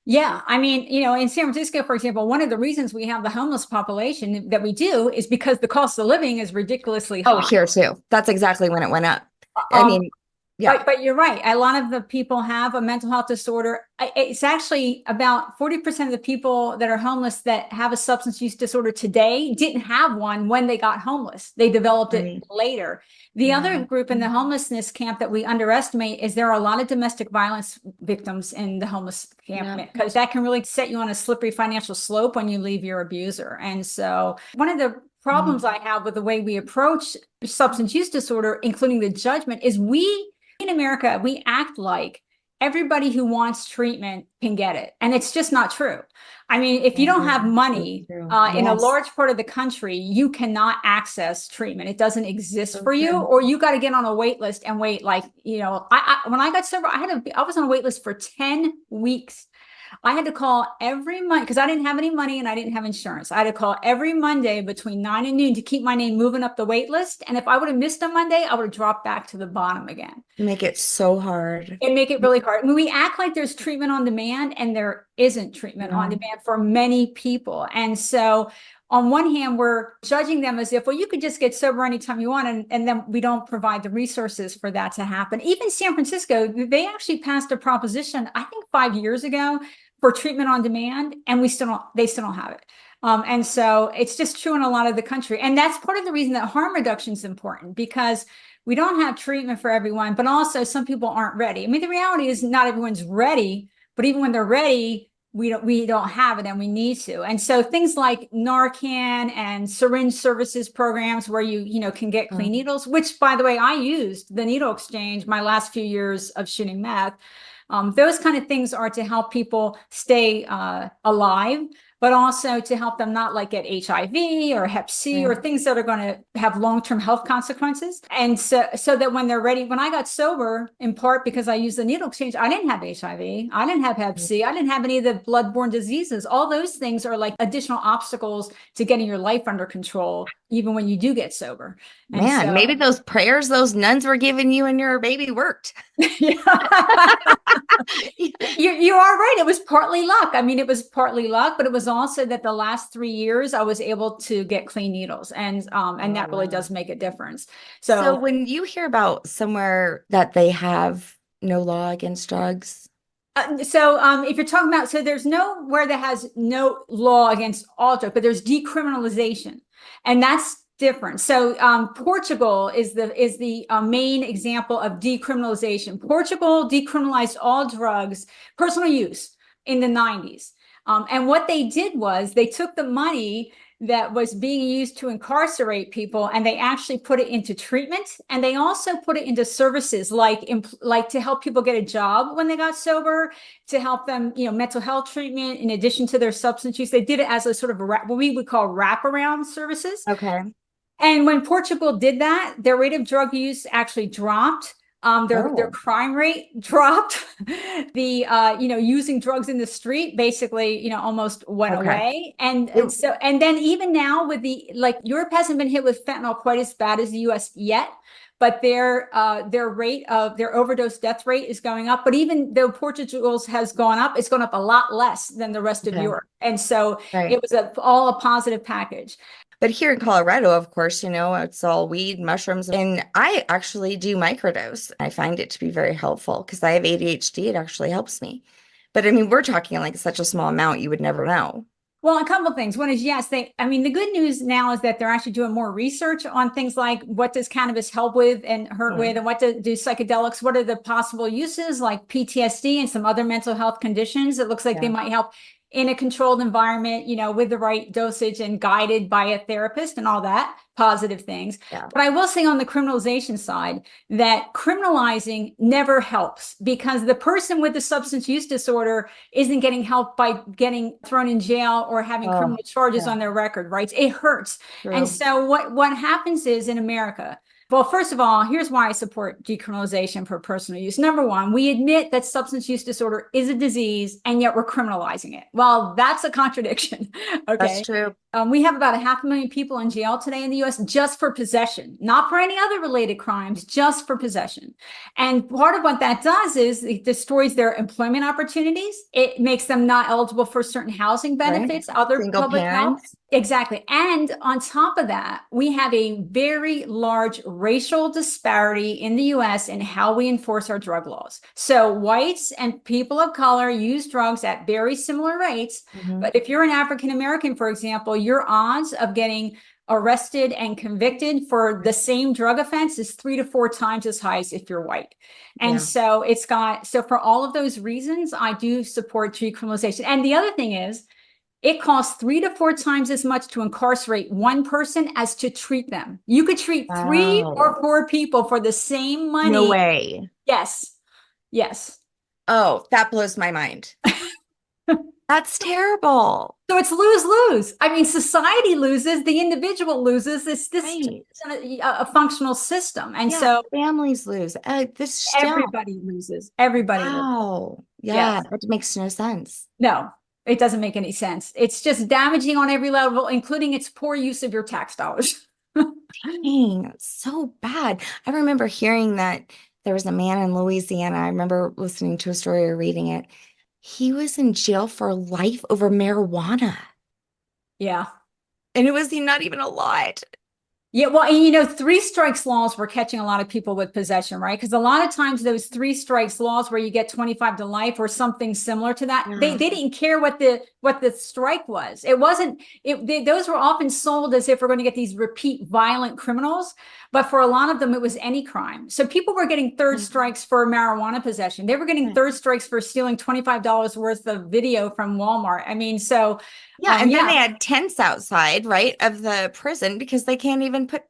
Speaker 2: Yeah, I mean, in San Francisco, for example, one of the reasons we have the homeless population that we do is because the cost of living is ridiculously
Speaker 1: Oh,
Speaker 2: high.
Speaker 1: here too. That's exactly when it went up. I
Speaker 2: Um,
Speaker 1: mean, yeah.
Speaker 2: but you're right. A lot of the people have a mental health disorder. It's actually about 40% of the people that are homeless that have a substance use disorder today didn't have one when they got homeless. They developed it
Speaker 1: Right.
Speaker 2: later. The
Speaker 1: Yeah.
Speaker 2: other group in the homelessness camp that we underestimate is there are a lot of domestic violence victims in the homeless camp
Speaker 1: Yeah.
Speaker 2: because that can really set you on a slippery financial slope when you leave your abuser. And so one of the problems I have with the way we approach substance use disorder, including the judgment, is we in America, we act like everybody who wants treatment can get it. And it's just not true. I mean, if you don't have
Speaker 1: So
Speaker 2: money
Speaker 1: true.
Speaker 2: in a
Speaker 1: Yes.
Speaker 2: large part of the country, you cannot access treatment. It doesn't exist
Speaker 1: So
Speaker 2: for you,
Speaker 1: true.
Speaker 2: or you got to get on a wait list and wait. Like, when I got sober, I was on a wait list for 10 weeks. I had to call every month because I didn't have any money and I didn't have insurance. I had to call every Monday between 9 and noon to keep my name moving up the wait list. And if I would have missed a Monday, I would have dropped back to the bottom again
Speaker 1: Make it so hard.
Speaker 2: and make it really hard. I mean, we act like there's treatment on demand, and there isn't treatment on
Speaker 1: No.
Speaker 2: demand for many people. And so, on one hand, we're judging them as if, well, you could just get sober anytime you want, and then we don't provide the resources for that to happen. Even San Francisco, they actually passed a proposition, I think 5 years ago, for treatment on demand, and they still don't have it. And so it's just true in a lot of the country. And that's part of the reason that harm reduction is important because we don't have treatment for everyone, but also some people aren't ready. I mean, the reality is not everyone's ready, but even when they're ready, we don't have it and we need to. And so things like Narcan and syringe services programs where you can get clean
Speaker 1: Um,
Speaker 2: needles, which by the way, I used the needle exchange my last few years of shooting meth. Those kind of things are to help people stay alive, but also to help them not like get HIV or Hep C or
Speaker 1: right.
Speaker 2: things that are going to have long-term health consequences. And so that when they're ready, when I got sober, in part because I used the needle exchange, I didn't have HIV, I didn't have Hep C, I didn't have any of the bloodborne diseases. All those things are like additional obstacles to getting your life under control, even when you do get sober. And
Speaker 1: Man,
Speaker 2: so
Speaker 1: maybe those prayers those nuns were giving you and your baby worked.
Speaker 2: yeah. You are right. It was partly luck. I mean, it was partly luck, but it was also that the last 3 years I was able to get clean needles, and
Speaker 1: Oh,
Speaker 2: that really
Speaker 1: wow.
Speaker 2: does make a difference.
Speaker 1: So
Speaker 2: So
Speaker 1: when you hear about somewhere that they have no law against drugs,
Speaker 2: If you're talking about, so there's nowhere that has no law against all drugs, but there's decriminalization, and that's different. Portugal is the main example of decriminalization. Portugal decriminalized all drugs, personal use, in the 90s. And what they did was they took the money that was being used to incarcerate people and they actually put it into treatment, and they also put it into services like to help people get a job when they got sober, to help them, mental health treatment in addition to their substance use. They did it as a sort of what we would call wraparound services.
Speaker 1: Okay.
Speaker 2: And when Portugal did that, their rate of drug use actually dropped. Their
Speaker 1: Oh,
Speaker 2: crime rate dropped. Using drugs in the street basically, almost went
Speaker 1: okay.
Speaker 2: away. And
Speaker 1: It,
Speaker 2: then even now with Europe hasn't been hit with fentanyl quite as bad as the US yet, but their rate of their overdose death rate is going up. But even though Portugal's has gone up, it's gone up a lot less than the rest of
Speaker 1: okay.
Speaker 2: Europe. And so
Speaker 1: Right.
Speaker 2: it was all a positive package.
Speaker 1: But here in Colorado, of course, it's all weed, mushrooms, and I actually do microdose. I find it to be very helpful because I have ADHD. It actually helps me. But I mean, we're talking like such a small amount, you would never know.
Speaker 2: Well, a couple of things. One is, yes, the good news now is that they're actually doing more research on things like what does cannabis help with and hurt
Speaker 1: Hmm.
Speaker 2: with, and what do psychedelics, what are the possible uses like PTSD and some other mental health conditions. It looks like they
Speaker 1: Yeah.
Speaker 2: might help in a controlled environment, with the right dosage and guided by a therapist and all that positive things.
Speaker 1: Yeah.
Speaker 2: But I will say on the criminalization side that criminalizing never helps, because the person with the substance use disorder isn't getting help by getting thrown in jail or having
Speaker 1: Oh,
Speaker 2: criminal charges
Speaker 1: yeah.
Speaker 2: on their record, right? It hurts. And
Speaker 1: True.
Speaker 2: so what happens is in America, well, first of all, here's why I support decriminalization for personal use. Number one, we admit that substance use disorder is a disease, and yet we're criminalizing it. Well, that's a contradiction.
Speaker 1: That's
Speaker 2: Okay.
Speaker 1: true.
Speaker 2: We have about 500,000 people in jail today in the US just for possession, not for any other related crimes, just for possession. And part of what that does is it destroys their employment opportunities. It makes them not eligible for certain housing
Speaker 1: Right?
Speaker 2: benefits, other
Speaker 1: Single
Speaker 2: public health.
Speaker 1: parents.
Speaker 2: Exactly. And on top of that, we have a very large racial disparity in the US in how we enforce our drug laws. So whites and people of color use drugs at very similar rates.
Speaker 1: Hmm.
Speaker 2: But if you're an African American, for example, your odds of getting arrested and convicted for the same drug offense is 3 to 4 times as high as if you're white. And
Speaker 1: Yeah.
Speaker 2: so so for all of those reasons, I do support decriminalization. And the other thing is, it costs 3 to 4 times as much to incarcerate one person as to treat them. You could treat 3 or 4 people for the same
Speaker 1: No
Speaker 2: money.
Speaker 1: way.
Speaker 2: Yes. Yes.
Speaker 1: Oh, that blows my mind. That's terrible.
Speaker 2: So it's lose-lose. I mean, society loses, the individual loses. This
Speaker 1: Right.
Speaker 2: a functional system. And
Speaker 1: Yeah,
Speaker 2: so
Speaker 1: families lose. This still.
Speaker 2: everybody loses. Everybody loses.
Speaker 1: Wow. Yeah,
Speaker 2: Yes.
Speaker 1: that makes no sense.
Speaker 2: No, it doesn't make any sense. It's just damaging on every level, including its poor use of your tax dollars.
Speaker 1: Dang, so bad. I remember hearing that there was a man in Louisiana. I remember listening to a story or reading it. He was in jail for life over marijuana.
Speaker 2: Yeah.
Speaker 1: And it was not even a lot.
Speaker 2: Yeah, well, and 3 strikes laws were catching a lot of people with possession, right? Because a lot of times those 3 strikes laws where you get 25 to life or something similar to that, they
Speaker 1: Yeah.
Speaker 2: didn't care what the strike was. It wasn't those were often sold as if we're going to get these repeat violent criminals, but for a lot of them it was any crime. So people were getting third strikes for marijuana possession. They were getting third strikes for stealing $25 worth of video from Walmart. I mean, so
Speaker 1: Yeah, and then
Speaker 2: yeah,
Speaker 1: they had tents outside, right, of the prison because they can't even put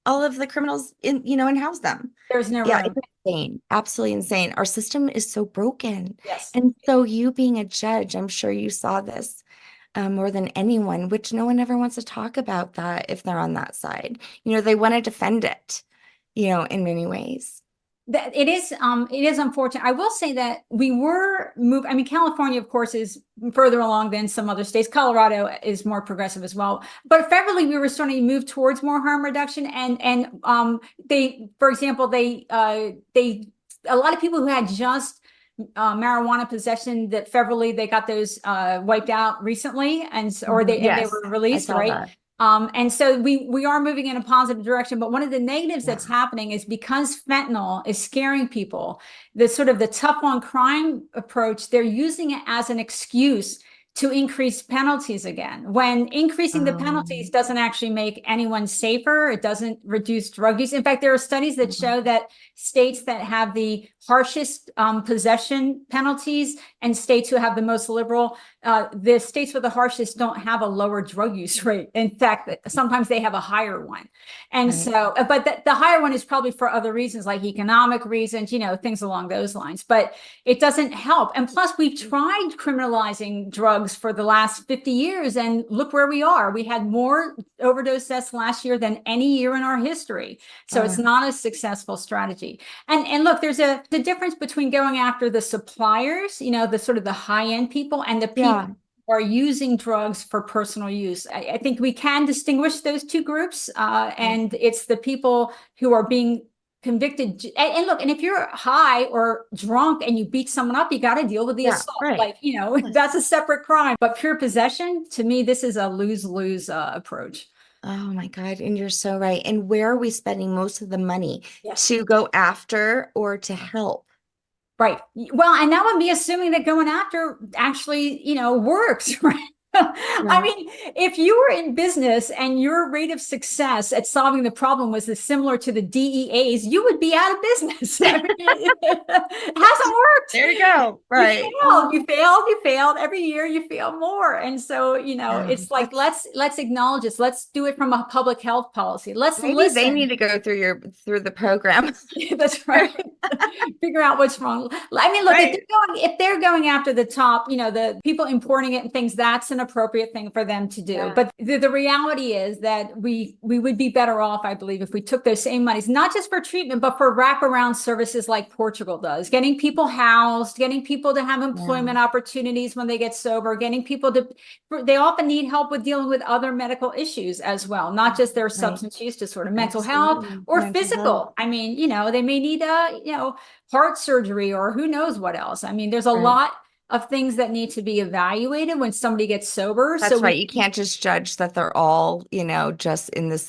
Speaker 1: all of the criminals in, and house them.
Speaker 2: there's no
Speaker 1: Yeah,
Speaker 2: room.
Speaker 1: it's insane. Absolutely insane. Our system is so broken.
Speaker 2: Yes.
Speaker 1: And so you being a judge, I'm sure you saw this more than anyone, which no one ever wants to talk about that if they're on that side. They want to defend it, in many ways.
Speaker 2: That it is unfortunate. I will say that we were moved. I mean, California, of course, is further along than some other states. Colorado is more progressive as well. But federally, we were starting to move towards more harm reduction. And they, for example, they a lot of people who had just marijuana possession that federally they got those wiped out recently, and or they
Speaker 1: Yes,
Speaker 2: were
Speaker 1: I
Speaker 2: released,
Speaker 1: saw
Speaker 2: right?
Speaker 1: that.
Speaker 2: And so we are moving in a positive direction. But one of the negatives
Speaker 1: Yeah.
Speaker 2: that's happening is because fentanyl is scaring people, the sort of the tough on crime approach, they're using it as an excuse to increase penalties again. When increasing the penalties
Speaker 1: Um,
Speaker 2: doesn't actually make anyone safer, it doesn't reduce drug use. In fact, there are studies that show that states that have the harshest possession penalties and states who have the most liberal, the states with the harshest don't have a lower drug use rate. In fact, sometimes they have a higher one. And
Speaker 1: right.
Speaker 2: so, but the higher one is probably for other reasons, like economic reasons, things along those lines. But it doesn't help. And plus, we've tried criminalizing drugs for the last 50 years, and look where we are. We had more overdose deaths last year than any year in our history. So it's
Speaker 1: Uh,
Speaker 2: not a successful strategy. And look, there's the difference between going after the suppliers, the sort of the high end people, and the people
Speaker 1: yeah.
Speaker 2: who are using drugs for personal use. I think we can distinguish those two groups,
Speaker 1: Right.
Speaker 2: and it's the people who are being convicted. And look, and if you're high or drunk and you beat someone up, you got to deal with the
Speaker 1: Yeah.
Speaker 2: assault.
Speaker 1: Right.
Speaker 2: Like, that's a separate crime. But pure possession, to me, this is a lose-lose approach.
Speaker 1: Oh my God. And you're so right. And where are we spending most of the money
Speaker 2: Yes.
Speaker 1: to go after or to help?
Speaker 2: Right. Well, and that would be assuming that going after actually, works, right? I
Speaker 1: Right.
Speaker 2: mean, if you were in business and your rate of success at solving the problem was similar to the DEA's, you would be out of business. I mean, it hasn't worked.
Speaker 1: There you go.
Speaker 2: You
Speaker 1: Right.
Speaker 2: failed, you failed, you failed. Every year you fail more. And so,
Speaker 1: Yeah.
Speaker 2: it's like
Speaker 1: That's
Speaker 2: let's acknowledge this. Let's do it from a public health policy. Let's
Speaker 1: maybe they
Speaker 2: listen.
Speaker 1: need to go through the program.
Speaker 2: That's right. Figure out what's wrong. I mean, look,
Speaker 1: Right.
Speaker 2: if they're going after the top, the people importing it and things, that's an appropriate thing for them to do.
Speaker 1: Yeah.
Speaker 2: But the reality is that we would be better off, I believe, if we took those same monies, not just for treatment, but for wraparound services like Portugal does, getting people housed, getting people to have
Speaker 1: Yeah.
Speaker 2: employment opportunities when they get sober, getting people to, they often need help with dealing with other medical issues as well, not just their
Speaker 1: Right.
Speaker 2: substance use disorder, mental health
Speaker 1: Absolutely.
Speaker 2: or
Speaker 1: Mental health.
Speaker 2: physical. I mean, they may need heart surgery or who knows what else. I mean, there's a
Speaker 1: Right.
Speaker 2: lot of things that need to be evaluated when somebody gets sober. So
Speaker 1: That's right.
Speaker 2: we
Speaker 1: You can't just judge that they're all, just in this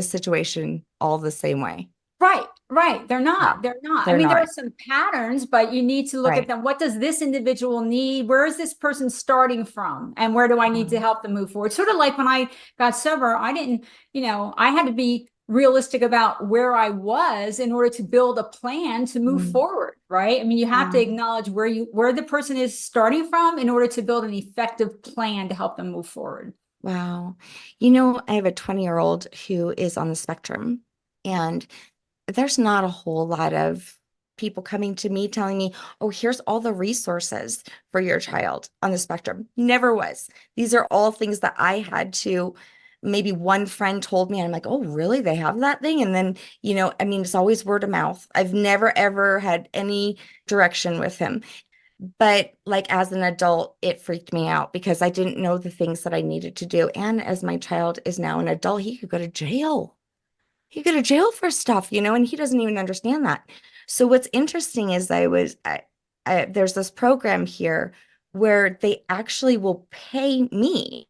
Speaker 1: situation, all the same way.
Speaker 2: right, right. They're
Speaker 1: No,
Speaker 2: not. They're not. I
Speaker 1: they're
Speaker 2: mean, there are
Speaker 1: not.
Speaker 2: some patterns, but you need to look at
Speaker 1: Right.
Speaker 2: them. What does this individual need? Where is this person starting from? And where do I need to
Speaker 1: Um,
Speaker 2: help them move forward? Sort of like when I got sober, I didn't, I had to be realistic about where I was in order to build a plan to move
Speaker 1: mm,
Speaker 2: forward, right? I mean, you have to
Speaker 1: yeah.
Speaker 2: acknowledge where the person is starting from in order to build an effective plan to help them move forward.
Speaker 1: Wow. I have a 20-year-old who is on the spectrum, and there's not a whole lot of people coming to me telling me, oh, here's all the resources for your child on the spectrum. Never was. These are all things that I had to, maybe one friend told me, and I'm like, oh, really? They have that thing? And then, I mean, it's always word of mouth. I've never, ever had any direction with him. But like as an adult, it freaked me out because I didn't know the things that I needed to do. And as my child is now an adult, he could go to jail. He could go to jail for stuff, and he doesn't even understand that. So what's interesting is there's this program here where they actually will pay me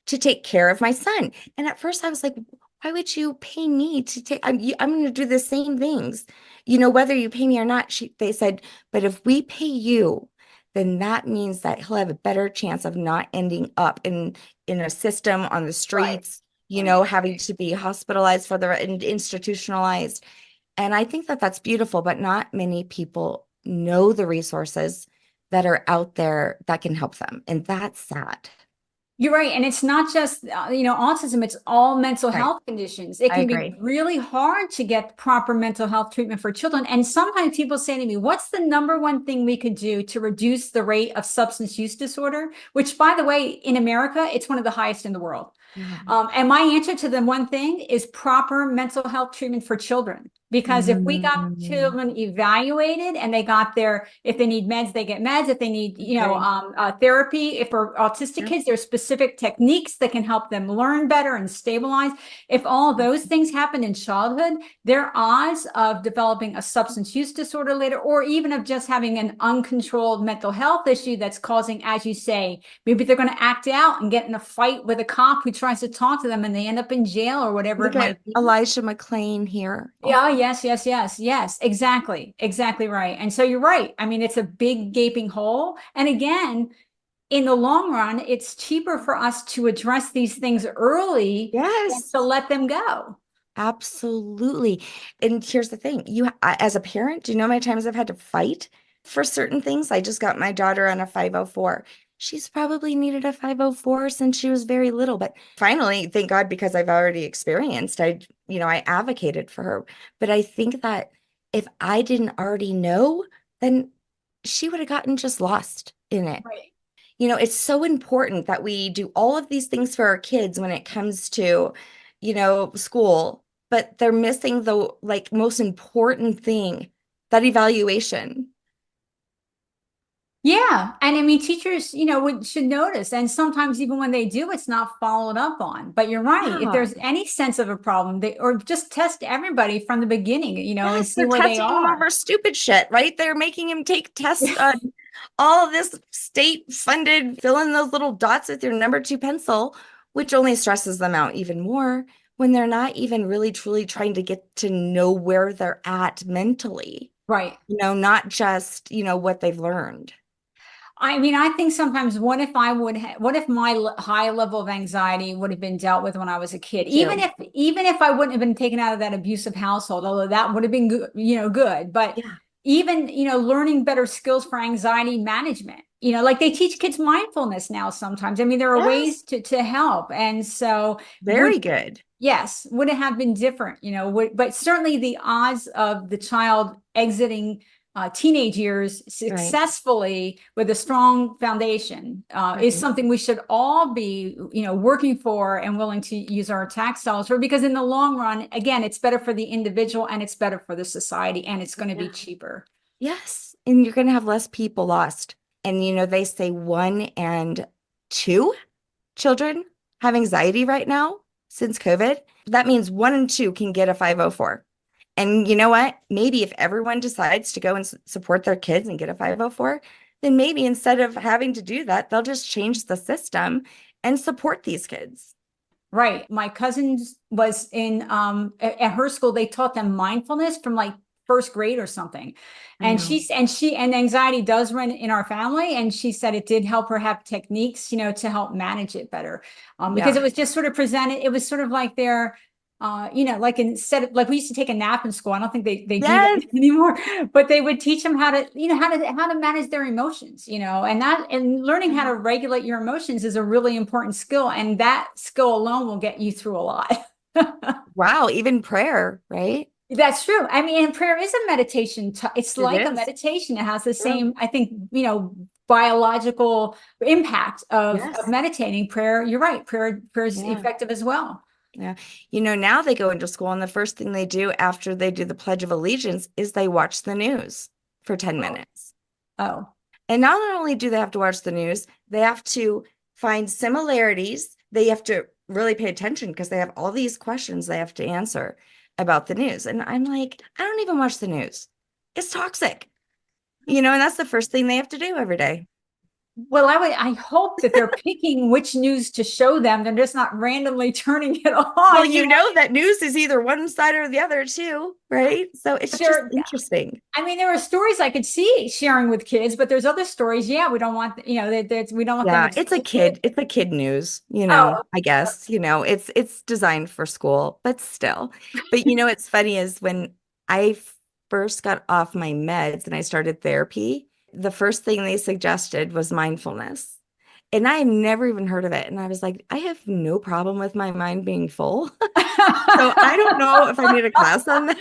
Speaker 1: to take care of my son. And at first I was like, why would you pay me to take, I'm going to do the same things, whether you pay me or not. They said, but if we pay you, then that means that he'll have a better chance of not ending up in a system on the
Speaker 2: Right.
Speaker 1: streets,
Speaker 2: Right.
Speaker 1: having to be hospitalized for the and institutionalized. And I think that that's beautiful, but not many people know the resources that are out there that can help them. And that's sad.
Speaker 2: You're right. And it's not just, autism, it's all mental
Speaker 1: Right.
Speaker 2: health conditions. It
Speaker 1: I
Speaker 2: can be
Speaker 1: agree.
Speaker 2: really hard to get proper mental health treatment for children. And sometimes people say to me, what's the number one thing we could do to reduce the rate of substance use disorder? Which, by the way, in America, it's one of the highest in the world.
Speaker 1: Yeah.
Speaker 2: And my answer to the one thing is proper mental health treatment for children. Because if we got
Speaker 1: Mm,
Speaker 2: children evaluated and they got if they need meds, they get meds. If they need,
Speaker 1: okay.
Speaker 2: therapy, if for autistic
Speaker 1: Yeah.
Speaker 2: kids, there's specific techniques that can help them learn better and stabilize. If all those things happen in childhood, their odds of developing a substance use disorder later, or even of just having an uncontrolled mental health issue that's causing, as you say, maybe they're going to act out and get in a fight with a cop who tries to talk to them and they end up in jail or whatever it
Speaker 1: Look
Speaker 2: might
Speaker 1: at
Speaker 2: be.
Speaker 1: Elijah McClain here. Oh,
Speaker 2: Yeah, yes, yes, yes, yes, exactly, exactly right. And so you're right. I mean, it's a big gaping hole. And again, in the long run, it's cheaper for us to address these things early than to
Speaker 1: yes.
Speaker 2: let them go.
Speaker 1: Absolutely. And here's the thing, as a parent, do you know how many times I've had to fight for certain things? I just got my daughter on a 504. She's probably needed a 504 since she was very little, but finally, thank God, because I've already experienced, I advocated for her. But I think that if I didn't already know, then she would have gotten just lost in it.
Speaker 2: Right.
Speaker 1: It's so important that we do all of these things for our kids when it comes to, school, but they're missing the like most important thing, that evaluation.
Speaker 2: Yeah. And I mean, teachers, should notice. And sometimes even when they do, it's not followed up on. But you're right. If
Speaker 1: Yeah.
Speaker 2: there's any sense of a problem, or just test everybody from the beginning, and
Speaker 1: Yes,
Speaker 2: see
Speaker 1: they're
Speaker 2: where they
Speaker 1: testing them
Speaker 2: are.
Speaker 1: over stupid shit, right? They're making him take tests on all of this state funded, fill in those little dots with your number two pencil, which only stresses them out even more when they're not even really truly trying to get to know where they're at mentally,
Speaker 2: Right.
Speaker 1: not just, what they've learned.
Speaker 2: I mean, I think sometimes what if my high level of anxiety would have been dealt with when I was a kid, even
Speaker 1: Too.
Speaker 2: if I wouldn't have been taken out of that abusive household, although that would have been good, good. But
Speaker 1: Yeah.
Speaker 2: even, learning better skills for anxiety management, like they teach kids mindfulness now sometimes. I mean, there are ways
Speaker 1: Yes.
Speaker 2: to help. And so
Speaker 1: Very good.
Speaker 2: yes, would it have been different, but certainly the odds of the child exiting teenage years
Speaker 1: Right.
Speaker 2: successfully with a strong foundation is
Speaker 1: Right.
Speaker 2: something we should all be, working for and willing to use our tax dollars for, because in the long run, again, it's better for the individual and it's better for the society and it's going to be
Speaker 1: Yeah.
Speaker 2: cheaper.
Speaker 1: Yes. And you're going to have less people lost. And, they say one and two children have anxiety right now since COVID. That means one and two can get a 504. And you know what? Maybe if everyone decides to go and support their kids and get a 504, then maybe instead of having to do that, they'll just change the system and support these kids.
Speaker 2: Right. My cousin's was in at her school, they taught them mindfulness from like first grade or something.
Speaker 1: I
Speaker 2: And
Speaker 1: know.
Speaker 2: and anxiety does run in our family. And she said it did help her have techniques, to help manage it better. Because
Speaker 1: Yeah.
Speaker 2: it was just sort of presented, it was sort of like their like instead of like we used to take a nap in school. I don't think they do that
Speaker 1: Yes.
Speaker 2: anymore, but they would teach them how to, how to manage their emotions, and learning how to regulate your emotions is a really important skill. And that skill alone will get you through a lot.
Speaker 1: Wow. Even prayer, right?
Speaker 2: That's true. I mean, and prayer is a meditation. It's
Speaker 1: It
Speaker 2: like a
Speaker 1: is.
Speaker 2: meditation. It has the
Speaker 1: True.
Speaker 2: same, I think, biological impact of
Speaker 1: Yes.
Speaker 2: meditating. Prayer, you're right. Prayer is
Speaker 1: Yeah.
Speaker 2: effective as well.
Speaker 1: Yeah. Now they go into school, and the first thing they do after they do the Pledge of Allegiance is they watch the news for 10
Speaker 2: Oh,
Speaker 1: minutes.
Speaker 2: oh,
Speaker 1: And not only do they have to watch the news, they have to find similarities. They have to really pay attention because they have all these questions they have to answer about the news. And I'm like, I don't even watch the news. It's toxic, and that's the first thing they have to do every day.
Speaker 2: well, I hope that they're picking which news to show them. They're just not randomly turning it
Speaker 1: Well,
Speaker 2: on,
Speaker 1: that news is either one side or the other too, right? So it's just
Speaker 2: There,
Speaker 1: interesting.
Speaker 2: I mean, there are stories I could see sharing with kids, but there's other stories. Yeah, we don't want, that we don't want them
Speaker 1: Yeah, it's a
Speaker 2: exposed to.
Speaker 1: kid. It's a kid news,
Speaker 2: Oh,
Speaker 1: I guess, it's designed for school, but still. But what's funny is when I first got off my meds and I started therapy, the first thing they suggested was mindfulness. And I had never even heard of it. And I was like, I have no problem with my mind being full. So I don't know if I need a class on that,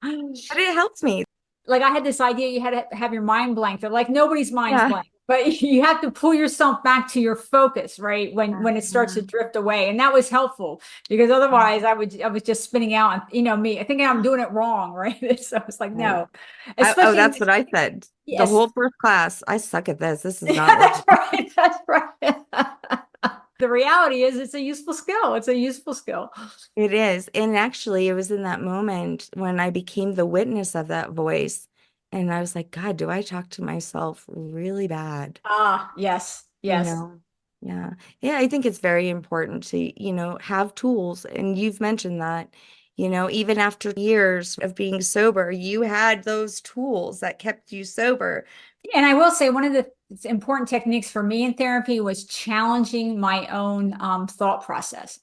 Speaker 1: but it helps me.
Speaker 2: like I had this idea you had to have your mind blank. They're like, nobody's mind's
Speaker 1: Yeah.
Speaker 2: blank. but you have to pull yourself back to your focus, right? When it starts to
Speaker 1: Uh-huh.
Speaker 2: drift away. And that was helpful because otherwise I was just spinning out and me, I think I'm doing it wrong, right? So it's like,
Speaker 1: Right.
Speaker 2: no, especially
Speaker 1: That's what I said. The
Speaker 2: yes.
Speaker 1: whole first class, I suck at this. This is not
Speaker 2: Yeah,
Speaker 1: working.
Speaker 2: that's right. That's right. The reality is it's a useful skill. It's a useful skill.
Speaker 1: It is. And actually, it was in that moment when I became the witness of that voice. And I was like, God, do I talk to myself really bad?
Speaker 2: Ah, yes,
Speaker 1: You
Speaker 2: yes.
Speaker 1: know? Yeah. Yeah, I think it's very important to, have tools. And you've mentioned that, even after years of being sober, you had those tools that kept you sober.
Speaker 2: And I will say one of the important techniques for me in therapy was challenging my own thought process,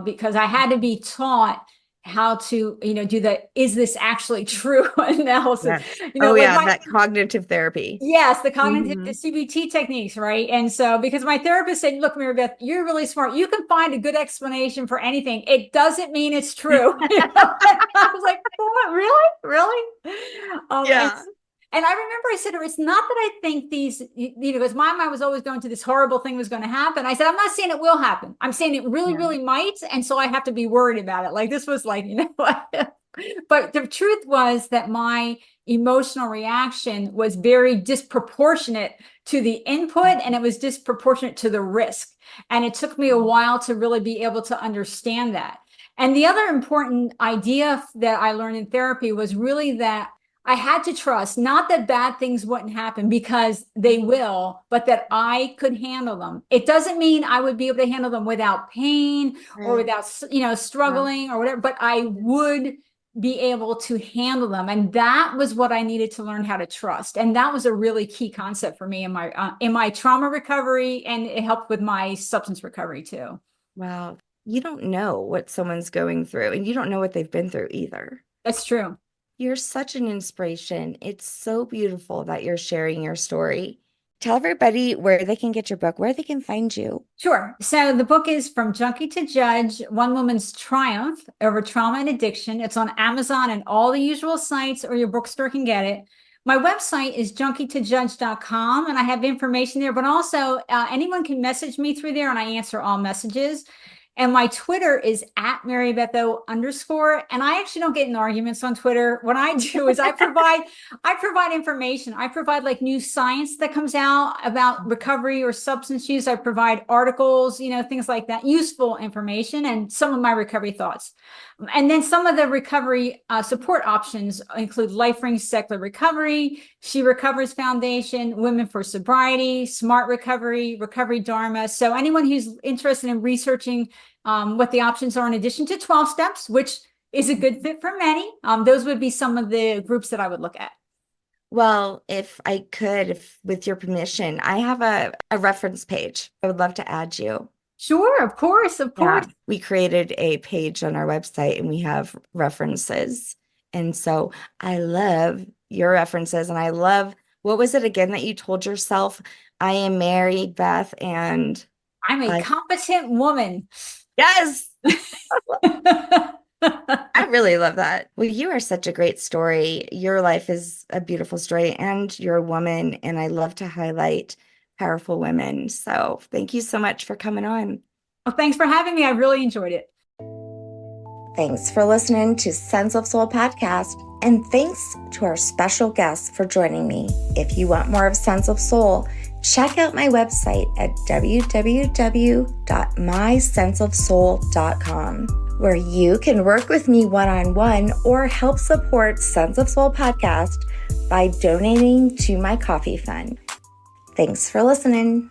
Speaker 2: because I had to be taught how to, do the is this actually true analysis,
Speaker 1: Yes. Oh,
Speaker 2: like
Speaker 1: yeah,
Speaker 2: my
Speaker 1: that cognitive therapy.
Speaker 2: yes, the cognitive, the
Speaker 1: Hmm.
Speaker 2: CBT techniques, right? And so, because my therapist said, "Look, Mary Beth, you're really smart. You can find a good explanation for anything. It doesn't mean it's true." I was like, "What? Really? Really?" And
Speaker 1: Yeah.
Speaker 2: I remember I said to her, "It's not that I think these, because my mind was always going to this horrible thing was going to happen." I said, "I'm not saying it will happen. I'm saying it really,
Speaker 1: Yeah.
Speaker 2: really might, and so I have to be worried about it." Like this was like, but the truth was that my emotional reaction was very disproportionate to the input and it was disproportionate to the risk. And it took me a while to really be able to understand that. And the other important idea that I learned in therapy was really that I had to trust, not that bad things wouldn't happen because they will, but that I could handle them. It doesn't mean I would be able to handle them without pain or
Speaker 1: Right.
Speaker 2: without,
Speaker 1: Yeah.
Speaker 2: struggling or whatever, but I would be able to handle them. And that was what I needed to learn how to trust. And that was a really key concept for me in my trauma recovery, and it helped with my substance recovery too.
Speaker 1: Wow. You don't know what someone's going through, and you don't know what they've been through either.
Speaker 2: That's true.
Speaker 1: You're such an inspiration. It's so beautiful that you're sharing your story. Tell everybody where they can get your book, where they can find you.
Speaker 2: Sure. So the book is From Junkie to Judge, One Woman's Triumph Over Trauma and Addiction. It's on Amazon and all the usual sites, or your bookstore can get it. My website is junkie2judge.com, and I have information there, but also anyone can message me through there and I answer all messages. And my Twitter is at marybetho underscore. And I actually don't get in arguments on Twitter. What I do is I provide information. I provide like new science that comes out about recovery or substance use. I provide articles, things like that, useful information, and some of my recovery thoughts. And then some of the recovery support options include Life Rings Secular Recovery, She Recovers Foundation, Women for Sobriety, Smart Recovery, Recovery Dharma. So anyone who's interested in researching what the options are in addition to 12 steps, which is a good fit for many, those would be some of the groups that I would look at.
Speaker 1: Well, if I could, if with your permission, I have a reference page. I would love to add you.
Speaker 2: Sure, of course, of course.
Speaker 1: Yeah, we created a page on our website and we have references. And so I love your references and I love, what was it again that you told yourself? I am Mary Beth and
Speaker 2: I'm a
Speaker 1: I,
Speaker 2: competent woman.
Speaker 1: yes, I really love that. Well, you are such a great story. Your life is a beautiful story and you're a woman and I love to highlight powerful women. So thank you so much for coming on.
Speaker 2: Well, thanks for having me. I really enjoyed it.
Speaker 1: Thanks for listening to Sense of Soul podcast, and thanks to our special guests for joining me. If you want more of Sense of Soul, check out my website at www.mysenseofsoul.com, where you can work with me one-on-one or help support Sense of Soul podcast by donating to my coffee fund. Thanks for listening.